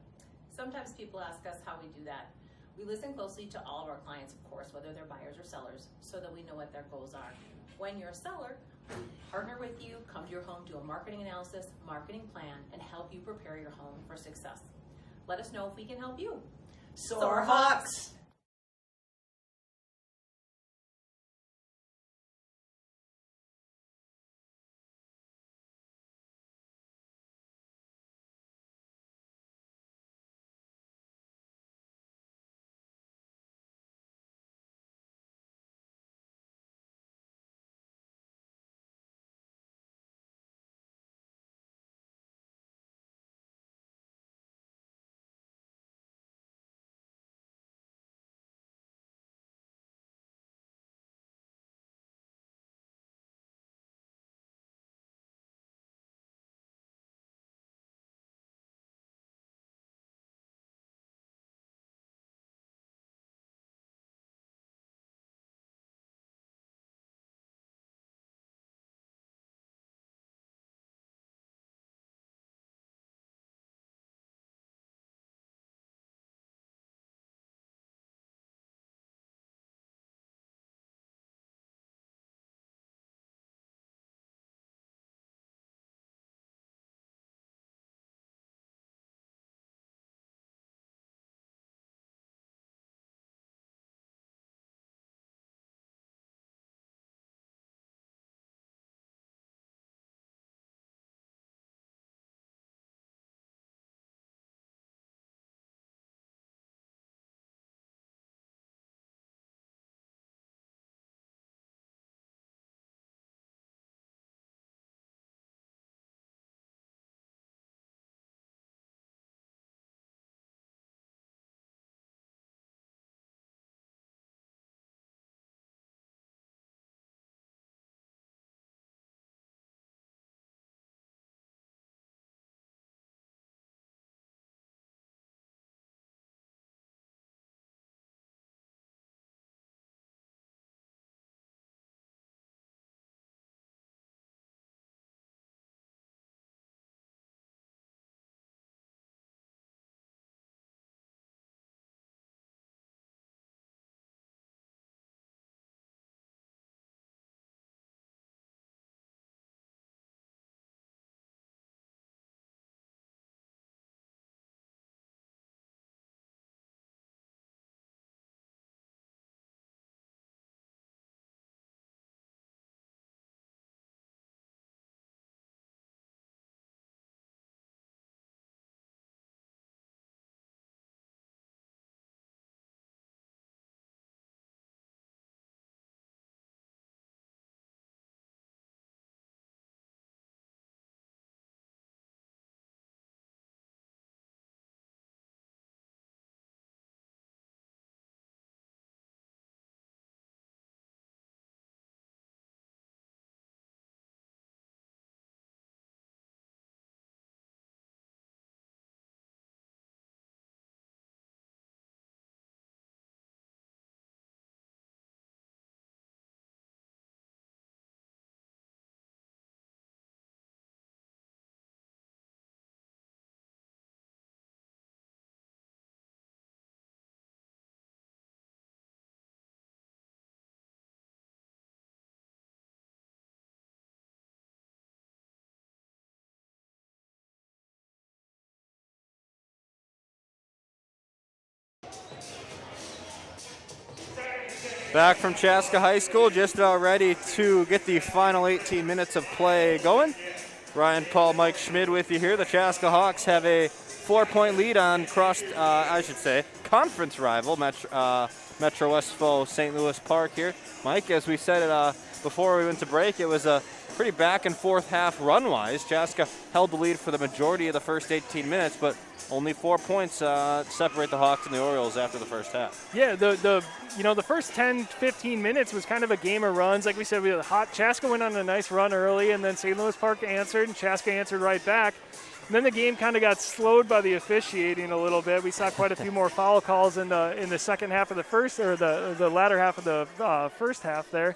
Sometimes people ask us how we do that. We listen closely to all of our clients, of course, whether they're buyers or sellers, so that we know what their goals are. When you're a seller, we partner with you, come to your home, do a marketing analysis, marketing plan, and help you prepare your home for success. Let us know if we can help you. Soarhawks! Back from Chaska High School, just about ready to get the final 18 minutes of play going. Ryan Paul, Mike Schmid with you here. The Chaska Hawks have a 4-point lead on conference rival, Metro West foe St. Louis Park here. Mike, as we said before we went to break, it was a pretty back and forth half run-wise. Chaska held the lead for the majority of the first 18 minutes, but only 4 points separate the Hawks and the Orioles after the first half. Yeah, the first 10, 15 minutes was kind of a game of runs. Like we said, we had Chaska went on a nice run early, and then St. Louis Park answered, and Chaska answered right back. And then the game kind of got slowed by the officiating a little bit. We saw quite a few more foul calls in the second half of the first, or the latter half of the first half there.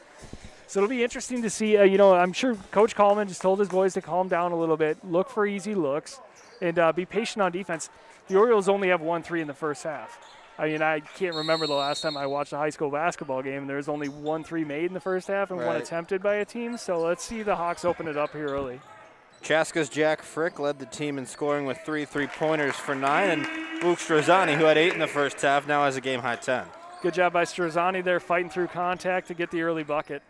So it'll be interesting to see. I'm sure Coach Coleman just told his boys to calm down a little bit, look for easy looks, and be patient on defense. The Orioles only have 1-3 in the first half. I mean, I can't remember the last time I watched a high school basketball game and there was only 1-3 made in the first half and one attempted by a team. So let's see the Hawks open it up here early. Chaska's Jack Frick led the team in scoring with 3 3-pointers for 9, and Luke Strazani, who had 8 in the first half, now has a game-high 10. Good job by Strazani there, fighting through contact to get the early bucket.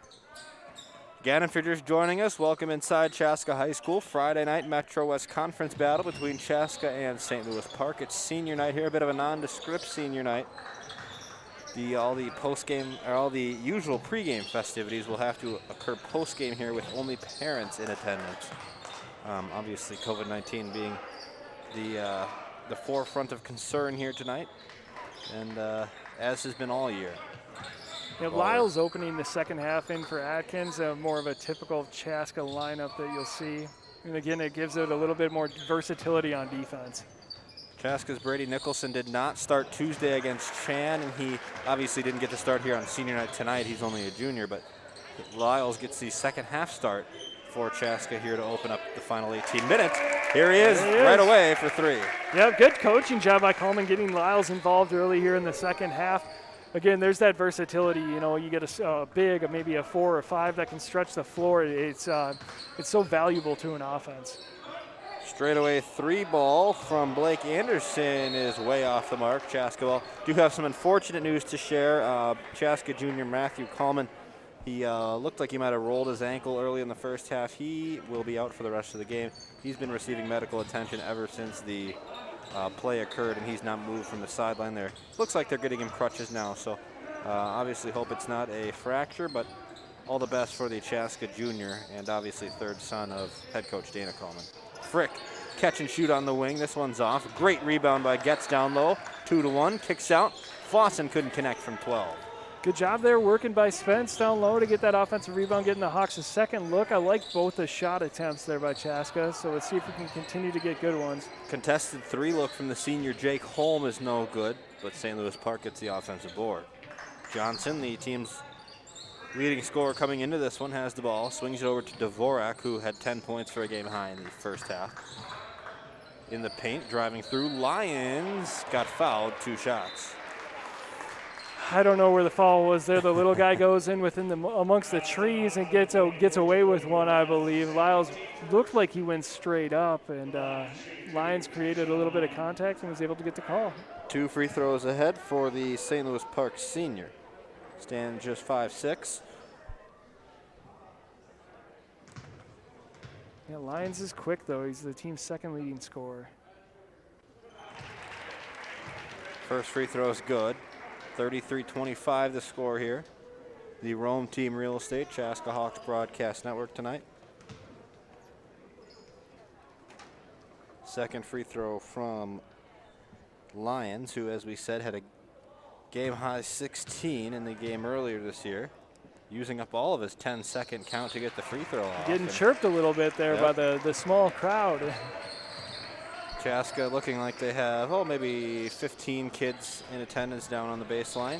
Again, if you're just joining us, welcome inside Chaska High School. Friday night Metro West Conference battle between Chaska and St. Louis Park. It's senior night here, a bit of a nondescript senior night. All the usual pregame festivities will have to occur postgame here with only parents in attendance. Obviously, COVID-19 being the forefront of concern here tonight, and as has been all year. Yeah, Lyle's opening the second half in for Atkins, more of a typical Chaska lineup that you'll see. And again, it gives it a little bit more versatility on defense. Chaska's Brady Nicholson did not start Tuesday against Chan, and he obviously didn't get to start here on senior night tonight. He's only a junior, but Lyles gets the second half start for Chaska here to open up the final 18 minutes. Here he is right away for 3. Yeah, good coaching job by Coleman getting Lyles involved early here in the second half. Again, there's that versatility. You get a big, maybe a 4 or 5 that can stretch the floor. It's so valuable to an offense. Straightaway 3 ball from Blake Anderson is way off the mark. Chaska ball. Do have some unfortunate news to share. Chaska junior Matthew Coleman, he looked like he might have rolled his ankle early in the first half. He will be out for the rest of the game. He's been receiving medical attention ever since the play occurred, and he's not moved from the sideline there. Looks like they're getting him crutches now, so obviously hope it's not a fracture, but all the best for the Chaska junior and obviously third son of head coach Dana Coleman. Frick, catch and shoot on the wing. This one's off. Great rebound by Getz down low. 2-1, kicks out. Fossen couldn't connect from 12. Good job there working by Spence down low to get that offensive rebound, getting the Hawks a second look. I like both the shot attempts there by Chaska, so let's see if we can continue to get good ones. Contested 3 look from the senior Jake Holm is no good, but St. Louis Park gets the offensive board. Johnson, the team's leading scorer coming into this one, has the ball, swings it over to Dvorak, who had 10 points for a game high in the first half. In the paint, driving through, Lyons got fouled, 2 shots. I don't know where the foul was there. The little guy goes in amongst the trees and gets away with one, I believe. Lyles looked like he went straight up, and Lyons created a little bit of contact and was able to get the call. 2 free throws ahead for the St. Louis Park senior. Stands just 5'6". Yeah, Lyons is quick, though. He's the team's second leading scorer. First free throw is good. 33-25 the score here. The Rome Team Real Estate, Chaska Hawks Broadcast Network tonight. Second free throw from Lyons, who, as we said, had a game-high 16 in the game earlier this year, using up all of his 10-second count to get the free throw off. Getting chirped a little bit there by the small crowd. Chaska looking like they have, maybe 15 kids in attendance down on the baseline.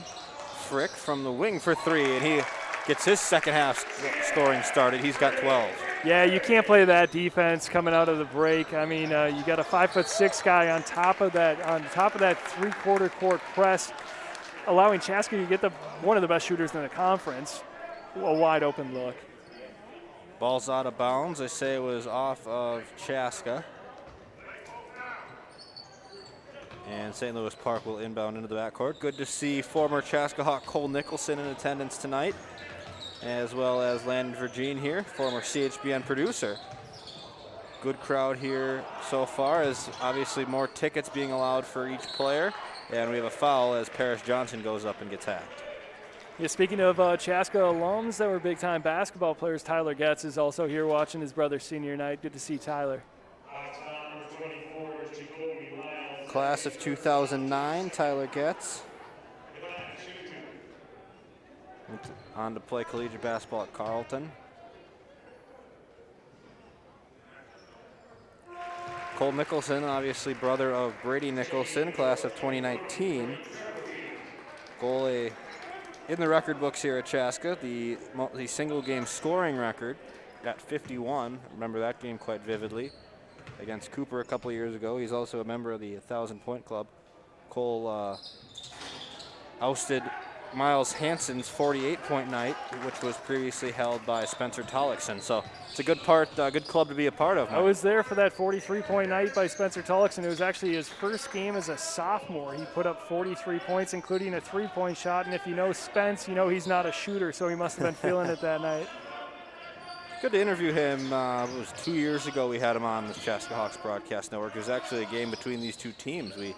Frick from the wing for 3, and he gets his second half scoring started. He's got 12. Yeah, you can't play that defense coming out of the break. I mean, you got a 5'6" guy on top of that three-quarter court press, allowing Chaska to get one of the best shooters in the conference a wide open look. Ball's out of bounds. They say it was off of Chaska. And St. Louis Park will inbound into the backcourt. Good to see former Chaska Hawk Cole Nicholson in attendance tonight, as well as Landon Virgin here, former CHBN producer. Good crowd here so far, as obviously more tickets being allowed for each player. And we have a foul as Parrish Johnson goes up and gets hacked. Yeah, speaking of Chaska alums that were big-time basketball players, Tyler Getz is also here watching his brother's senior night. Good to see Tyler. Class of 2009, Tyler Getz. On to play collegiate basketball at Carleton. Cole Nicholson, obviously brother of Brady Nicholson, class of 2019. Goalie in the record books here at Chaska, the single game scoring record at 51. Remember that game quite vividly against Cooper a couple of years ago. He's also a member of the 1,000-point club. Cole ousted Miles Hansen's 48-point night, which was previously held by Spencer Tollickson. So it's a good club to be a part of. I was there for that 43-point night by Spencer Tollickson. It was actually his first game as a sophomore. He put up 43 points, including a three-point shot. And if you know Spence, you know he's not a shooter, so he must have been feeling it that night. Good to interview him. It was 2 years ago we had him on the Chaska Hawks Broadcast Network. It was actually a game between these two teams. We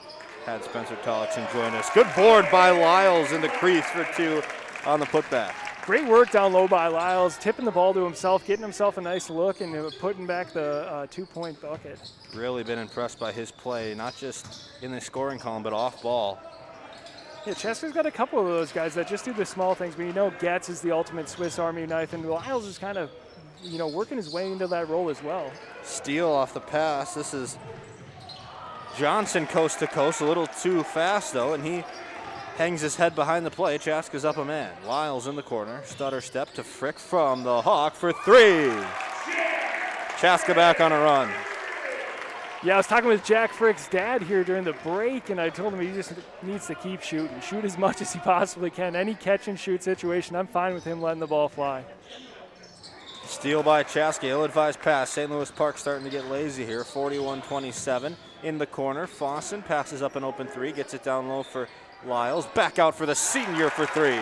had Spencer Tollickson join us. Good board by Lyles in the crease for two on the putback. Great work down low by Lyles, tipping the ball to himself, getting himself a nice look, and putting back the 2-point bucket. Really been impressed by his play, not just in the scoring column, but off ball. Yeah, Chaska's got a couple of those guys that just do the small things, but you know Getz is the ultimate Swiss Army knife, and Lyles is kind of, working his way into that role as well. Steal off the pass. This is Johnson coast to coast, a little too fast though, and he hangs his head behind the play. Chaska's up a man. Lyles in the corner. Stutter step to Frick from the Hawk for three. Chaska back on a run. Yeah, I was talking with Jack Frick's dad here during the break, and I told him he just needs to keep shooting. Shoot as much as he possibly can. Any catch and shoot situation, I'm fine with him letting the ball fly. Steal by Chaska, ill-advised pass. St. Louis Park starting to get lazy here. 41-27 in the corner. Fossen passes up an open three, gets it down low for Lyles. Back out for the senior for three.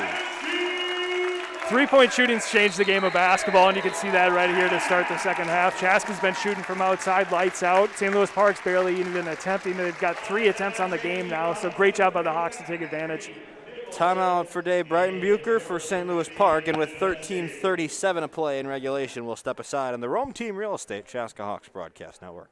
Three-point shooting's changed the game of basketball, and you can see that right here to start the second half. Chaska's been shooting from outside, lights out. St. Louis Park's barely even attempting. They've got 3 attempts on the game now, so great job by the Hawks to take advantage. Timeout for Dave Breitenbucher for St. Louis Park, and with 13:37 to play in regulation, we'll step aside on the Rome Team Real Estate Chaska Hawks Broadcast Network.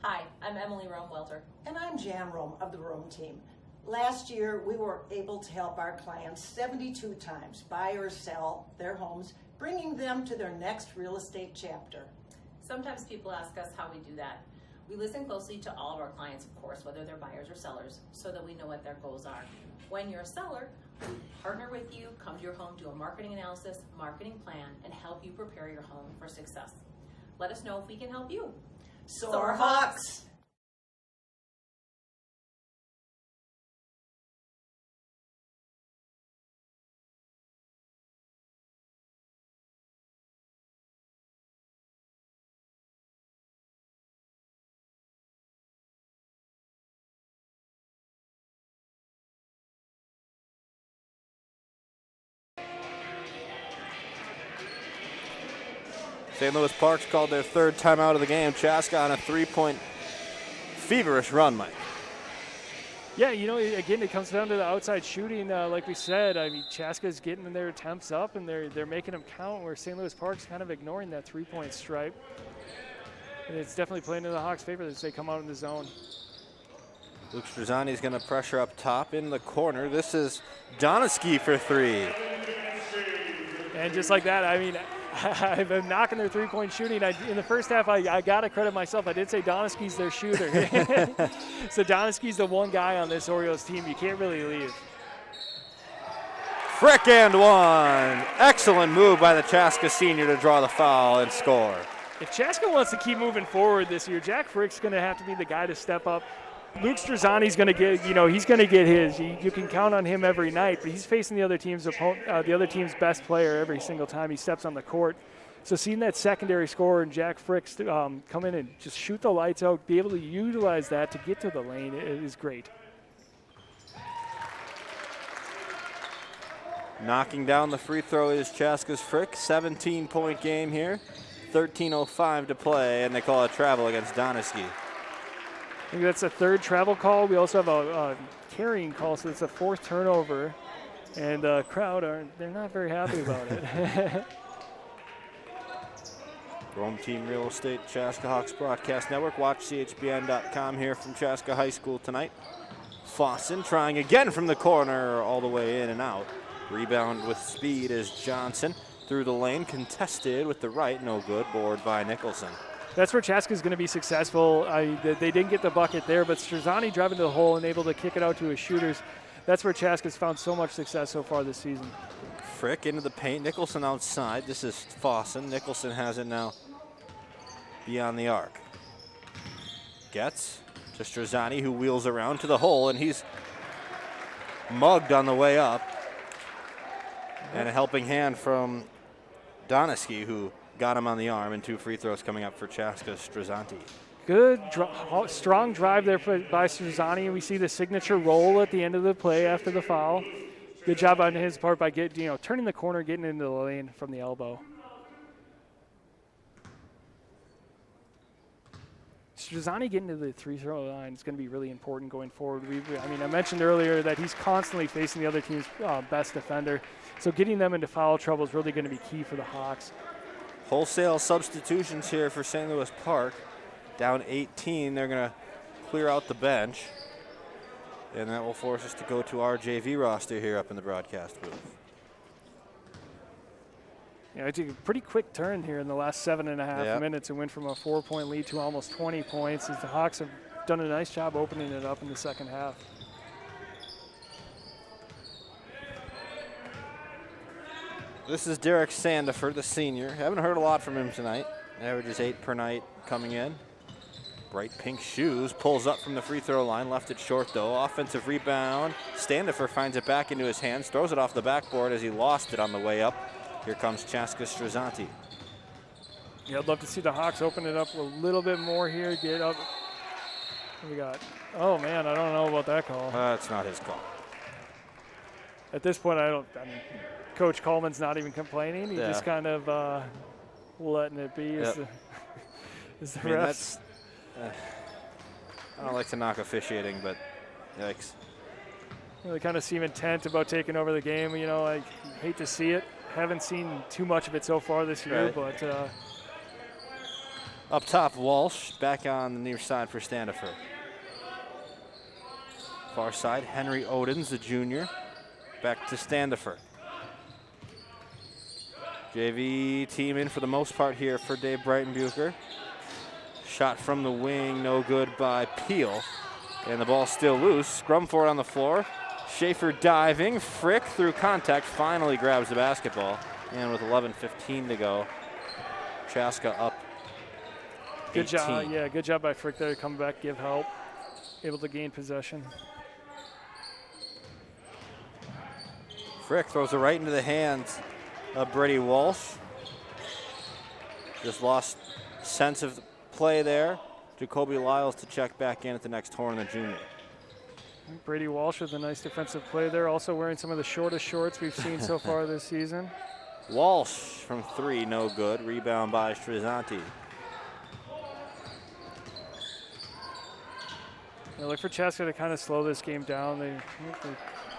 Hi, I'm Emily Rome-Welter. And I'm Jan Rome of the Rome Team. Last year, we were able to help our clients 72 times buy or sell their homes, bringing them to their next real estate chapter. Sometimes people ask us how we do that. We listen closely to all of our clients, of course, whether they're buyers or sellers, so that we know what their goals are. When you're a seller, we partner with you, come to your home, do a marketing analysis, marketing plan, and help you prepare your home for success. Let us know if we can help you. Soar Hawks! St. Louis Park's called their third timeout of the game. Chaska on a 3-point feverish run, Mike. Yeah, again, it comes down to the outside shooting. Like we said, I mean, Chaska's getting their attempts up, and they're making them count, where St. Louis Park's kind of ignoring that 3-point stripe. And it's definitely playing in the Hawks' favor as they come out in the zone. Luke Struzani's going to pressure up top in the corner. This is Doneski for three. And just like that, I mean, I've been knocking their 3-point shooting. In the first half, I got to credit myself. I did say Doneski's their shooter. So Doneski's the one guy on this Orioles team you can't really leave. Frick and one. Excellent move by the Chaska senior to draw the foul and score. If Chaska wants to keep moving forward this year, Jack Frick's going to have to be the guy to step up. Luke Struzani's going to get, he's going to get his. You can count on him every night, but he's facing the other team's best player every single time he steps on the court. So seeing that secondary scorer and Jack Frick come in and just shoot the lights out, be able to utilize that to get to the lane is great. Knocking down the free throw is Chaska's Frick. 17-point game here. 13:05 to play, and they call a travel against Doneski. I think that's a third travel call. We also have a carrying call, so it's a fourth turnover. And the crowd, they're not very happy about it. Rome Team Real Estate, Chaska Hawks Broadcast Network. Watch CHBN.com here from Chaska High School tonight. Fossen trying again from the corner, all the way in and out. Rebound with speed is Johnson. Through the lane, contested with the right, no good, board by Nicholson. That's where Chaska's going to be successful. They didn't get the bucket there, but Struzani driving to the hole and able to kick it out to his shooters. That's where Chaska's found so much success so far this season. Frick into the paint, Nicholson outside. This is Fossen. Nicholson has it now beyond the arc. Gets to Struzani, who wheels around to the hole, and he's mugged on the way up. And a helping hand from Doneski, who got him on the arm, and 2 free throws coming up for Chaska Struzanti. Good, strong drive there by Struzani. We see the signature roll at the end of the play after the foul. Good job on his part by turning the corner, getting into the lane from the elbow. Struzani getting to the free-throw line is going to be really important going forward. I mentioned earlier that he's constantly facing the other team's best defender, so getting them into foul trouble is really going to be key for the Hawks. Wholesale substitutions here for St. Louis Park. Down 18, they're going to clear out the bench, and that will force us to go to our JV roster here up in the broadcast booth. Yeah, it took a pretty quick turn here in the last 7.5 minutes and went from a 4-point lead to almost 20 points as the Hawks have done a nice job opening it up in the second half. This is Derek Sandefur, the senior. Haven't heard a lot from him tonight. Averages 8 per night coming in. Bright pink shoes, pulls up from the free throw line, left it short though. Offensive rebound. Sandefur finds it back into his hands, throws it off the backboard as he lost it on the way up. Here comes Chaska Struzanti. Yeah, I'd love to see the Hawks open it up a little bit more here, get up. What we got? Oh man, I don't know about that call. That's not his call. At this point, Coach Coleman's not even complaining. He's just kind of letting it be as the refs. I don't like to knock officiating, but yikes. They kind of seem intent about taking over the game. I hate to see it. Haven't seen too much of it so far this year, but up top, Walsh back on the near side for Sandefur. Far side, Henry Odens, the junior, back to Sandefur. JV team in for the most part here for Dave Breitenbucher. Shot from the wing, no good by Peel. And the ball still loose. Scrum for it on the floor. Schaefer diving. Frick through contact finally grabs the basketball. And with 11:15 to go, Chaska up 18. Good job. Yeah, good job by Frick there to come back, give help. Able to gain possession. Frick throws it right into the hands of Brady Walsh. Just lost sense of the play there. Jacoby Lyles to check back in at the next horn, the junior. Brady Walsh with a nice defensive play there, also wearing some of the shortest shorts we've seen so far this season. Walsh from 3, no good. Rebound by Struzanti. Look for Chaska to kind of slow this game down.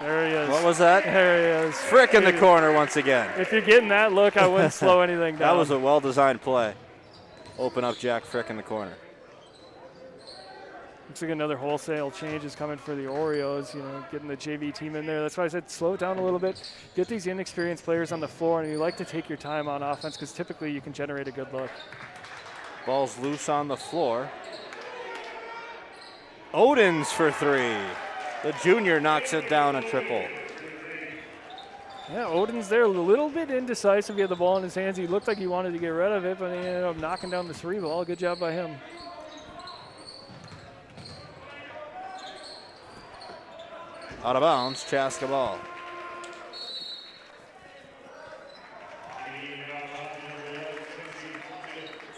There he is. What was that? There he is. Frick in the corner once again. If you're getting that look, I wouldn't slow anything down. That was a well-designed play. Open up Jack Frick in the corner. Looks like another wholesale change is coming for the Oreos, getting the JV team in there. That's why I said slow it down a little bit. Get these inexperienced players on the floor, and you like to take your time on offense because typically you can generate a good look. Ball's loose on the floor. Odens for 3. The junior knocks it down a triple. Yeah, Odin's there a little bit indecisive. He had the ball in his hands. He looked like he wanted to get rid of it, but he ended up knocking down the 3 ball. Good job by him. Out of bounds, Chaska ball.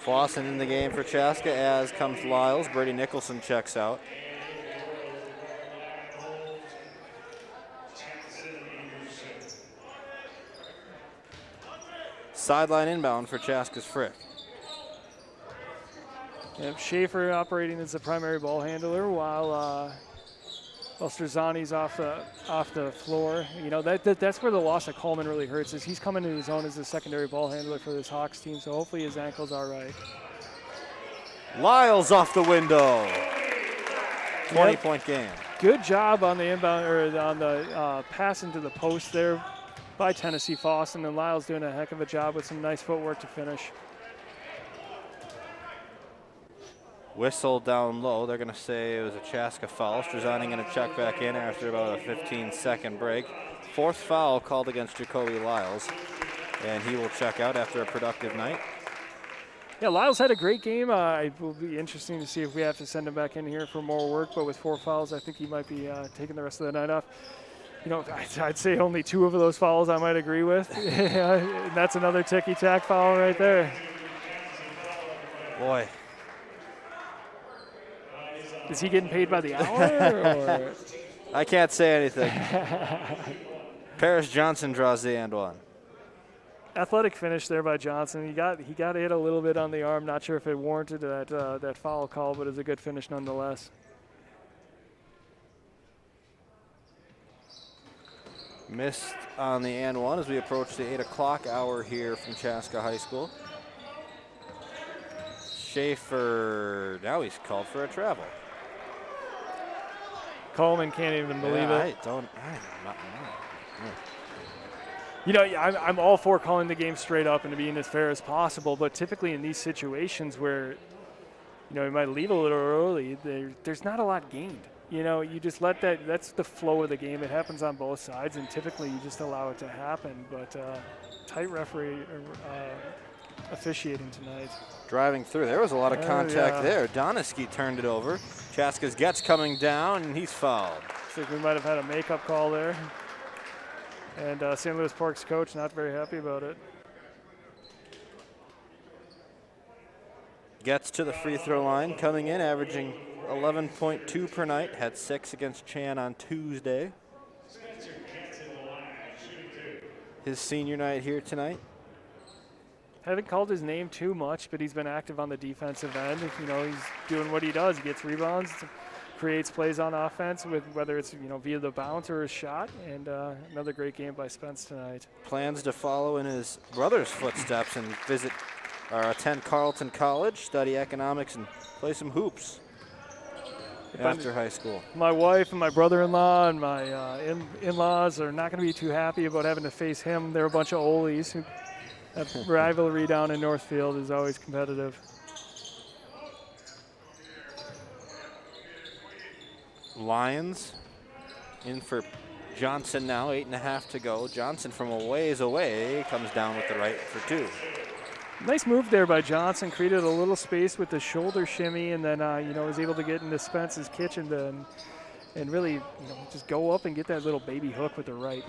Fossen in the game for Chaska, as comes Lyles. Brady Nicholson checks out. Sideline inbound for Chaska's Frick. Yep, Schaefer operating as the primary ball handler while Strazani's off the floor. You know, that's where the loss of Coleman really hurts, is he's coming in his own as the secondary ball handler for this Hawks team, so hopefully his ankle's all right. Lyles off the window. 20-point game. Good job on the inbound, or on the pass into the post there by Tennessee Fossen, and Lyles doing a heck of a job with some nice footwork to finish. Whistle down low. They're going to say it was a Chaska foul. Strazani going to check back in after about a 15-second break. Fourth foul called against Jacoby Lyles, and he will check out after a productive night. Yeah, Lyles had a great game. It will be interesting to see if we have to send him back in here for more work, but with 4 fouls, I think he might be taking the rest of the night off. You know, I'd say only 2 of those fouls I might agree with. That's another ticky-tack foul right there. Boy. Is he getting paid by the hour? Or? I can't say anything. Paris Johnson draws the and one. Athletic finish there by Johnson. He got hit a little bit on the arm. Not sure if it warranted that foul call, but it's a good finish nonetheless. Missed on the and one as we approach the 8 o'clock hour here from Chaska High School. Schaefer, now he's called for a travel. Coleman can't even believe it. I'm not. You know, I'm all for calling the game straight up and being as fair as possible, but typically in these situations where, you know, you might leave a little early, there's not a lot gained. You know, you just let that's the flow of the game. It happens on both sides, and typically you just allow it to happen. But tight referee officiating tonight. Driving through. There was a lot of contact there. Doneski turned it over. Chaska's Getz coming down, and he's fouled. Looks like we might have had a makeup call there. And St. Louis Park's coach not very happy about it. Gets to the free throw line, coming in, averaging 11.2 per night. Had 6 against Chan on Tuesday. His senior night here tonight. Haven't called his name too much, but he's been active on the defensive end. You know, he's doing what he does. He gets rebounds, creates plays on offense, with whether it's, you know, via the bounce or a shot. And another great game by Spence tonight. Plans to follow in his brother's footsteps and attend Carleton College, study economics, and play some hoops after high school. My wife and my brother-in-law and my in-laws are not going to be too happy about having to face him. They're a bunch of Olies. That rivalry down in Northfield is always competitive. Lions in for Johnson now, 8.5 to go. Johnson from a ways away comes down with the right for 2. Nice move there by Johnson. Created a little space with the shoulder shimmy, and then you know, was able to get into Spence's kitchen and really, you know, just go up and get that little baby hook with the right.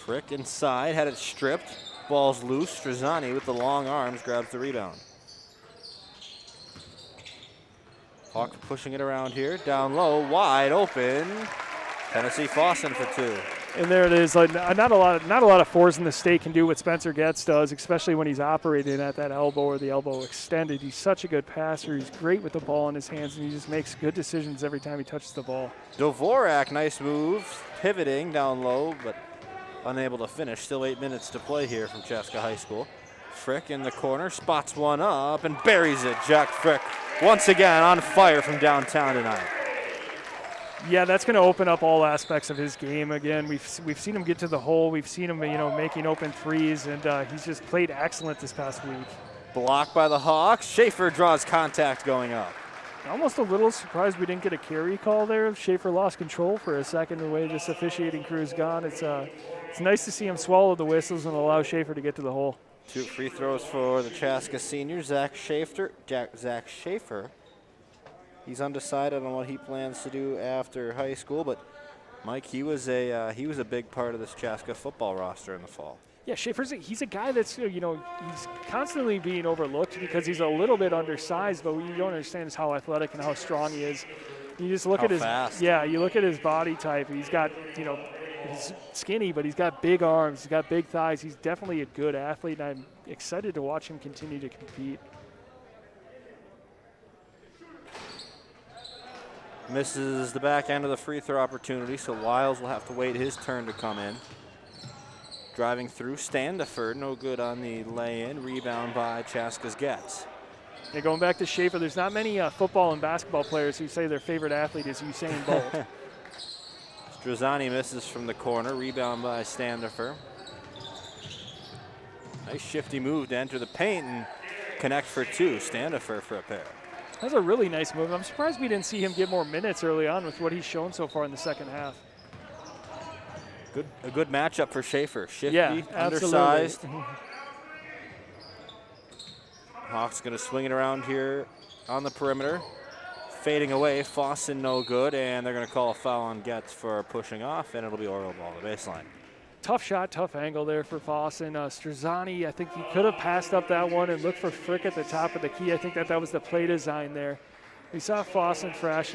Frick inside, had it stripped. Ball's loose. Strazani with the long arms grabs the rebound. Hawks pushing it around here. Down low, wide open. Tennessee Fossen for 2. And there it is. Like, not a lot of fours in the state can do what Spencer Getz does, especially when he's operating at that elbow or the elbow extended. He's such a good passer. He's great with the ball in his hands, and he just makes good decisions every time he touches the ball. Dvorak, nice move, pivoting down low, but unable to finish. Still 8 minutes to play here from Chaska High School. Frick in the corner, spots one up and buries it. Jack Frick once again on fire from downtown tonight. Yeah, that's going to open up all aspects of his game. Again, we've seen him get to the hole. We've seen him, you know, making open threes, and he's just played excellent this past week. Blocked by the Hawks. Schaefer draws contact going up. Almost a little surprised we didn't get a carry call there. Schaefer lost control for a second the way this officiating crew's gone. It's nice to see him swallow the whistles and allow Schaefer to get to the hole. 2 free throws for the Chaska senior, Zach Schaefer. He's undecided on what he plans to do after high school, but Mike, he was a big part of this Chaska football roster in the fall. Yeah, Schaefer's he's a guy that's, he's constantly being overlooked because he's a little bit undersized, but what you don't understand is how athletic and how strong he is. You just look How at his fast. you look at his body type. He's got, he's skinny, but he's got big arms, he's got big thighs. He's definitely a good athlete, and I'm excited to watch him continue to compete. Misses the back end of the free throw opportunity, so Wiles will have to wait his turn to come in. Driving through, Standiford, no good on the lay-in. Rebound by Chaska's Getz. Yeah, going back to Schaefer, there's not many football and basketball players who say their favorite athlete is Usain Bolt. Strazzani misses from the corner. Rebound by Standifer. Nice shifty move to enter the paint and connect for two. Standifer for a pair. That's a really nice move. I'm surprised we didn't see him get more minutes early on with what he's shown so far in the second half. A good matchup for Schaefer. Shifty, Yeah, undersized. Hawks going to swing it around here on the perimeter. Fading away, Fossen no good, and they're going to call a foul on Getz for pushing off, and it'll be Oriole ball to the baseline. Tough shot, tough angle there for Fossen. Strazzani, I think he could have passed up that one and looked for Frick at the top of the key. I think that was the play design there. We saw Fossen flash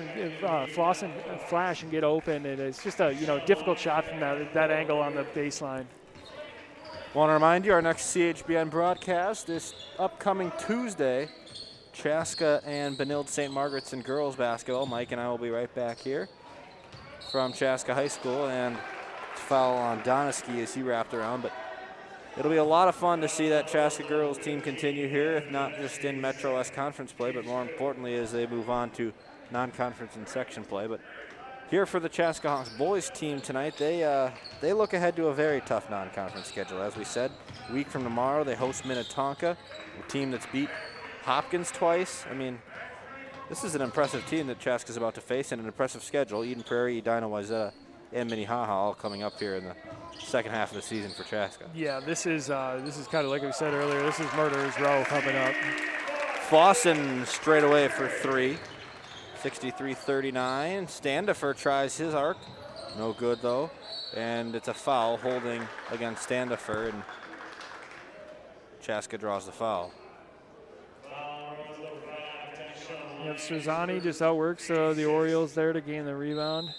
and get open, and it's just a difficult shot from that angle on the baseline. Want to remind you, our next CHBN broadcast this upcoming Tuesday, Chaska and Benilde St. Margaret's in girls basketball. Mike and I will be right back here from Chaska High School, and foul on Doneski as he wrapped around, but it'll be a lot of fun to see that Chaska girls team continue here, not just in Metro West Conference play, but more importantly as they move on to non-conference and section play. But here for the Chaska Hawks boys team tonight, they look ahead to a very tough non-conference schedule. As we said, a week from tomorrow they host Minnetonka, a team that's beat Hopkins twice. I mean, this is an impressive team that Chaska's about to face, and an impressive schedule. Eden Prairie, Edina, Wayzata, and Minnehaha all coming up here in the second half of the season for Chaska. Yeah, this is kind of like we said earlier. This is Murderer's Row coming up. Fossen straight away for three. 63-39. Standifer tries his arc. No good though. And it's a foul holding against Standifer, and Chaska draws the foul. Yep, Strazzani just outworks the Orioles there to gain the rebound.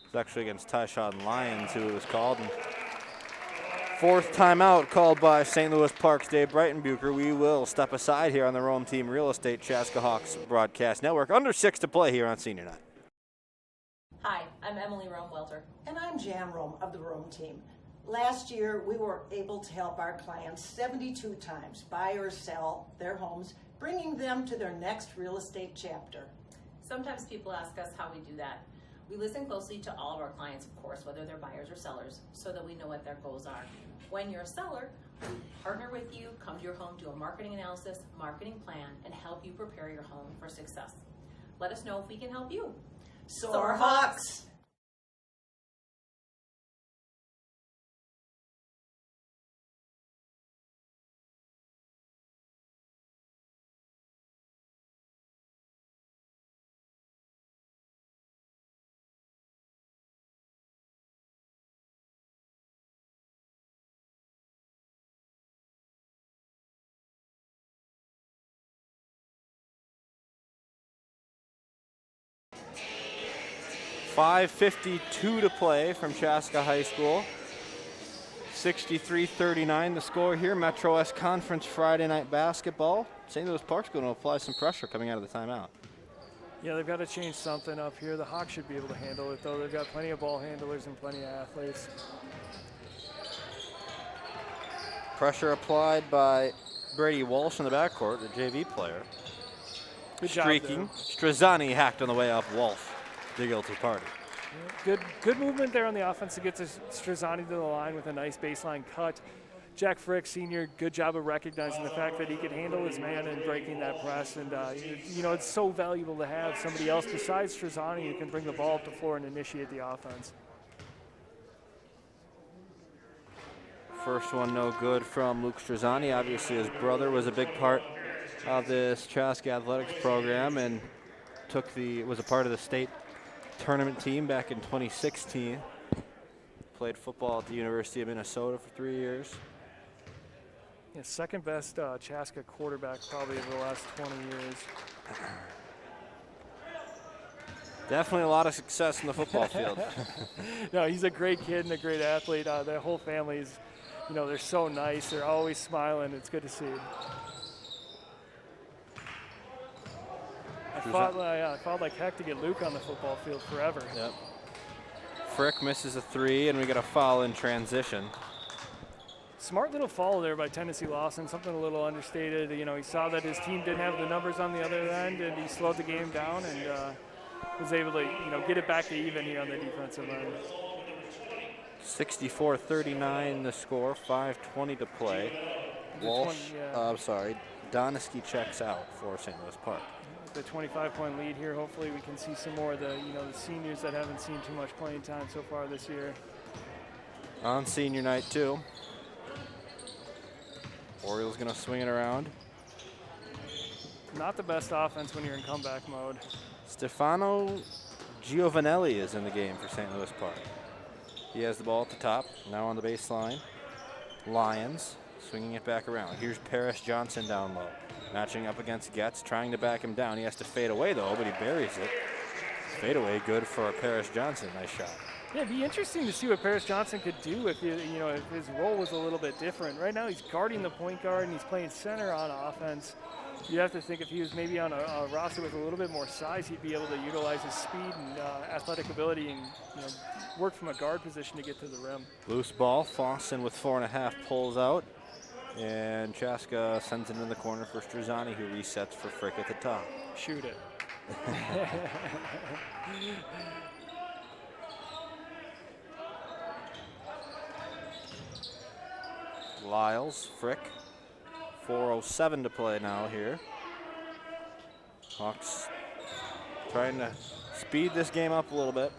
It's actually against Tyshawn Lyons who it was called. And fourth timeout called by St. Louis Park's Dave Breitenbucher. We will step aside here on the Rome Team Real Estate Chaska Hawks Broadcast Network. Under 6 to play here on Senior Night. Hi, I'm Emily Rome-Welter. And I'm Jan Rome of the Rome Team. Last year, we were able to help our clients 72 times buy or sell their homes, bringing them to their next real estate chapter. Sometimes people ask us how we do that. We listen closely to all of our clients, of course, whether they're buyers or sellers, so that we know what their goals are. When you're a seller, we partner with you, come to your home, do a marketing analysis, marketing plan, and help you prepare your home for success. Let us know if we can help you. Soar Hawks! .552 to play from Chaska High School. 63-39 the score here. Metro West Conference Friday night basketball. St. Louis Park's going to apply some pressure coming out of the timeout. Yeah, they've got to change something up here. The Hawks should be able to handle it, though. They've got plenty of ball handlers and plenty of athletes. Pressure applied by Brady Walsh in the backcourt, the JV player. Good job Streaking. there. Strazzani hacked on the way up. Walsh, the guilty party. Good movement there on the offense to get to Strazzani to the line with a nice baseline cut. Jack Frick, senior, good job of recognizing the fact that he could handle his man and breaking that press. And, it's so valuable to have somebody else besides Strazzani who can bring the ball up the floor and initiate the offense. First one no good from Luke Strazzani. Obviously his brother was a big part of this Chaska athletics program and was a part of the state tournament team back in 2016. Played football at the University of Minnesota for 3 years. Yeah, second best Chaska quarterback probably over the last 20 years. Definitely a lot of success in the football field. No, he's a great kid and a great athlete. Their whole family is, they're so nice. They're always smiling. It's good to see. I fought like heck to get Luke on the football field forever. Yep. Frick misses a 3, and we get a foul in transition. Smart little follow there by Tennessee Lawson, something a little understated. He saw that his team didn't have the numbers on the other end, and he slowed the game down and was able to, get it back to even here on the defensive end. 64-39 the score, 5:20 to play. Walsh, Donisky checks out for St. Louis Park. The 25-point lead here. Hopefully we can see some more of the, the seniors that haven't seen too much playing time so far this year. On senior night too. Orioles gonna swing it around. Not the best offense when you're in comeback mode. Stefano Giovanelli is in the game for St. Louis Park. He has the ball at the top, now on the baseline. Lions swinging it back around. Here's Paris Johnson down low. Matching up against Getz, trying to back him down. He has to fade away though, but he buries it. Fade away good for Paris Johnson. Nice shot. Yeah, it'd be interesting to see what Paris Johnson could do if if his role was a little bit different. Right now he's guarding the point guard and he's playing center on offense. You have to think if he was maybe on a roster with a little bit more size, he'd be able to utilize his speed and athletic ability and work from a guard position to get to the rim. Loose ball. Fossen with 4.5 pulls out. And Chaska sends it in the corner for Strazzani, who resets for Frick at the top. Shoot it. Lyles, Frick. 4:07 to play now here. Hawks trying to speed this game up a little bit.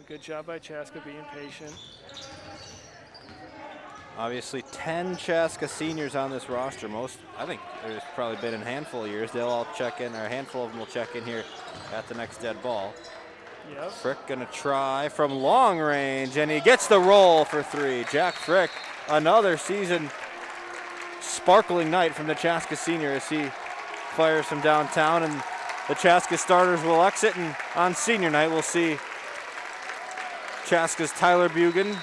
Good job by Chaska being patient. Obviously 10 Chaska seniors on this roster. I think there's probably been a handful of years. They'll all check in, or a handful of them will check in here at the next dead ball. Yep. Frick gonna try from long range, and he gets the roll for 3. Jack Frick, another season sparkling night from the Chaska senior as he fires from downtown, and the Chaska starters will exit, and on senior night we'll see Chaska's Tyler Bugan,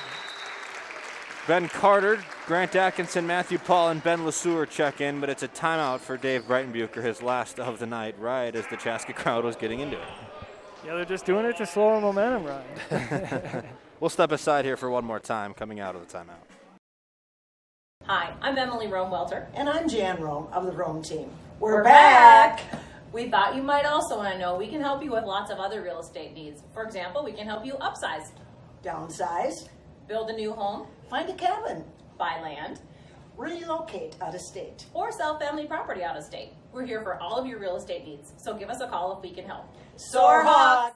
Ben Carter, Grant Atkinson, Matthew Paul, and Ben LeSueur check in, but it's a timeout for Dave Breitenbucher, his last of the night, right as the Chaska crowd was getting into it. Yeah, they're just doing it to slow our momentum, Ryan. We'll step aside here for one more time, coming out of the timeout. Hi, I'm Emily Rome-Welter. And I'm Jan Rome of the Rome team. We're back! We thought you might also want to know we can help you with lots of other real estate needs. For example, we can help you upsize, Downsize, build a new home, find a cabin, buy land, relocate out of state. or sell family property out of state. We're here for all of your real estate needs, so give us a call if we can help. Soarhawk!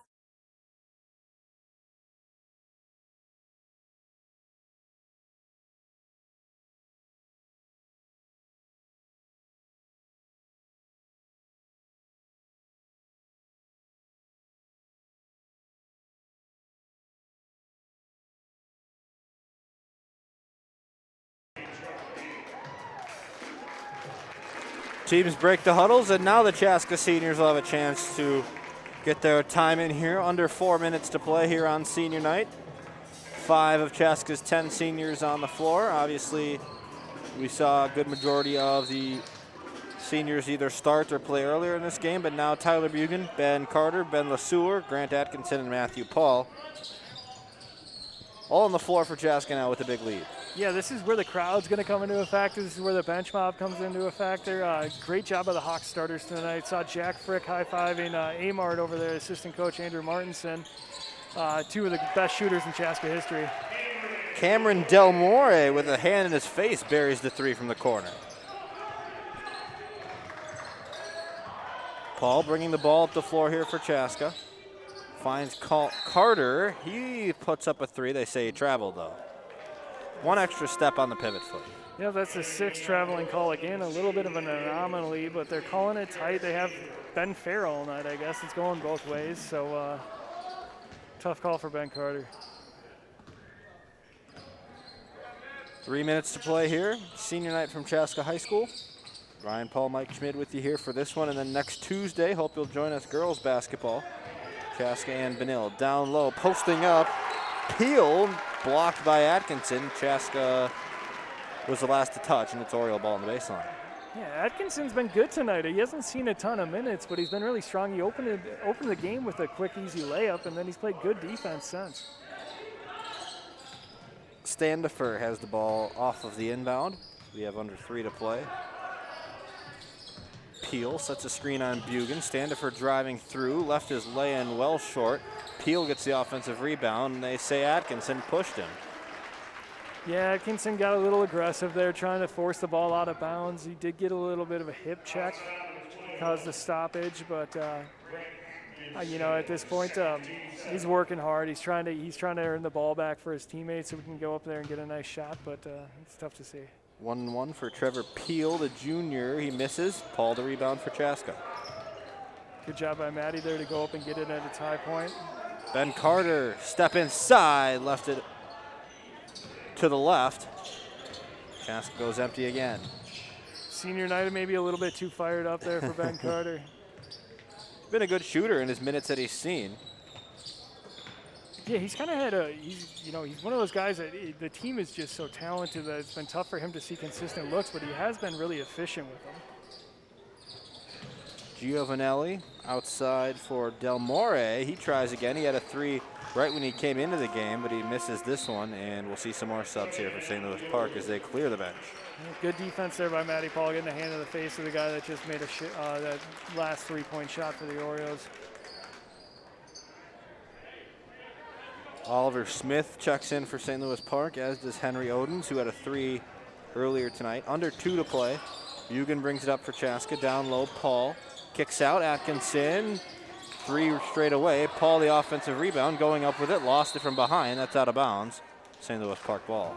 Teams break the huddles, and now the Chaska seniors will have a chance to get their time in here. Under 4 minutes to play here on senior night. 5 of Chaska's 10 seniors on the floor. Obviously, we saw a good majority of the seniors either start or play earlier in this game, but now Tyler Bugan, Ben Carter, Ben LeSueur, Grant Atkinson, and Matthew Paul all on the floor for Chaska now with a big lead. Yeah, this is where the crowd's going to come into a factor. This is where the bench mob comes into a factor. Great job by the Hawks starters tonight. Saw Jack Frick high-fiving Amart over there, assistant coach Andrew Martinson. 2 of the best shooters in Chaska history. Cameron Del More with a hand in his face buries the 3 from the corner. Paul bringing the ball up the floor here for Chaska. Finds Carter. He puts up a 3. They say he traveled though. 1 extra step on the pivot foot. Yeah, that's a 6 traveling call again. A little bit of an anomaly, but they're calling it tight. They have Ben fair all night, I guess. It's going both ways, so tough call for Ben Carter. 3 minutes to play here. Senior night from Chaska High School. Ryan Paul, Mike Schmid with you here for this one. And then next Tuesday, hope you'll join us, girls basketball. Chaska and Benil down low, posting up. Peel blocked by Atkinson. Chaska was the last to touch, and it's Oriole ball on the baseline. Yeah, Atkinson's been good tonight. He hasn't seen a ton of minutes, but he's been really strong. He opened the game with a quick, easy layup, and then he's played good defense since. Standifer has the ball off of the inbound. We have under 3 to play. Peel sets a screen on Bugan. Standifer driving through, left his lay-in well short. Peel gets the offensive rebound, and they say Atkinson pushed him. Yeah, Atkinson got a little aggressive there, trying to force the ball out of bounds. He did get a little bit of a hip check, caused the stoppage, but you know, at this point, he's working hard. He's trying to earn the ball back for his teammates so we can go up there and get a nice shot, but it's tough to see. 1-1 for Trevor Peel, the junior. He misses. Paul the rebound for Chaska. Good job by Maddie there to go up and get it at its high point. Ben Carter, step inside, left it to the left. Chaska goes empty again. Senior night maybe a little bit too fired up there for Ben Carter. Been a good shooter in his minutes that he's seen. Yeah, he's kind of had he's one of those guys that the team is just so talented that it's been tough for him to see consistent looks, but he has been really efficient with them. Giovanelli outside for Del More. He tries again. He had a 3 right when he came into the game, but he misses this one, and we'll see some more subs here for St. Louis Park as they clear the bench. Good defense there by Matty Paul, getting a hand in the face of the guy that just made that last 3-point shot for the Orioles. Oliver Smith checks in for St. Louis Park, as does Henry Odens, who had a 3 earlier tonight. Under 2 to play. Bugan brings it up for Chaska. Down low, Paul kicks out. Atkinson, 3 straight away. Paul, the offensive rebound, going up with it. Lost it from behind. That's out of bounds. St. Louis Park ball.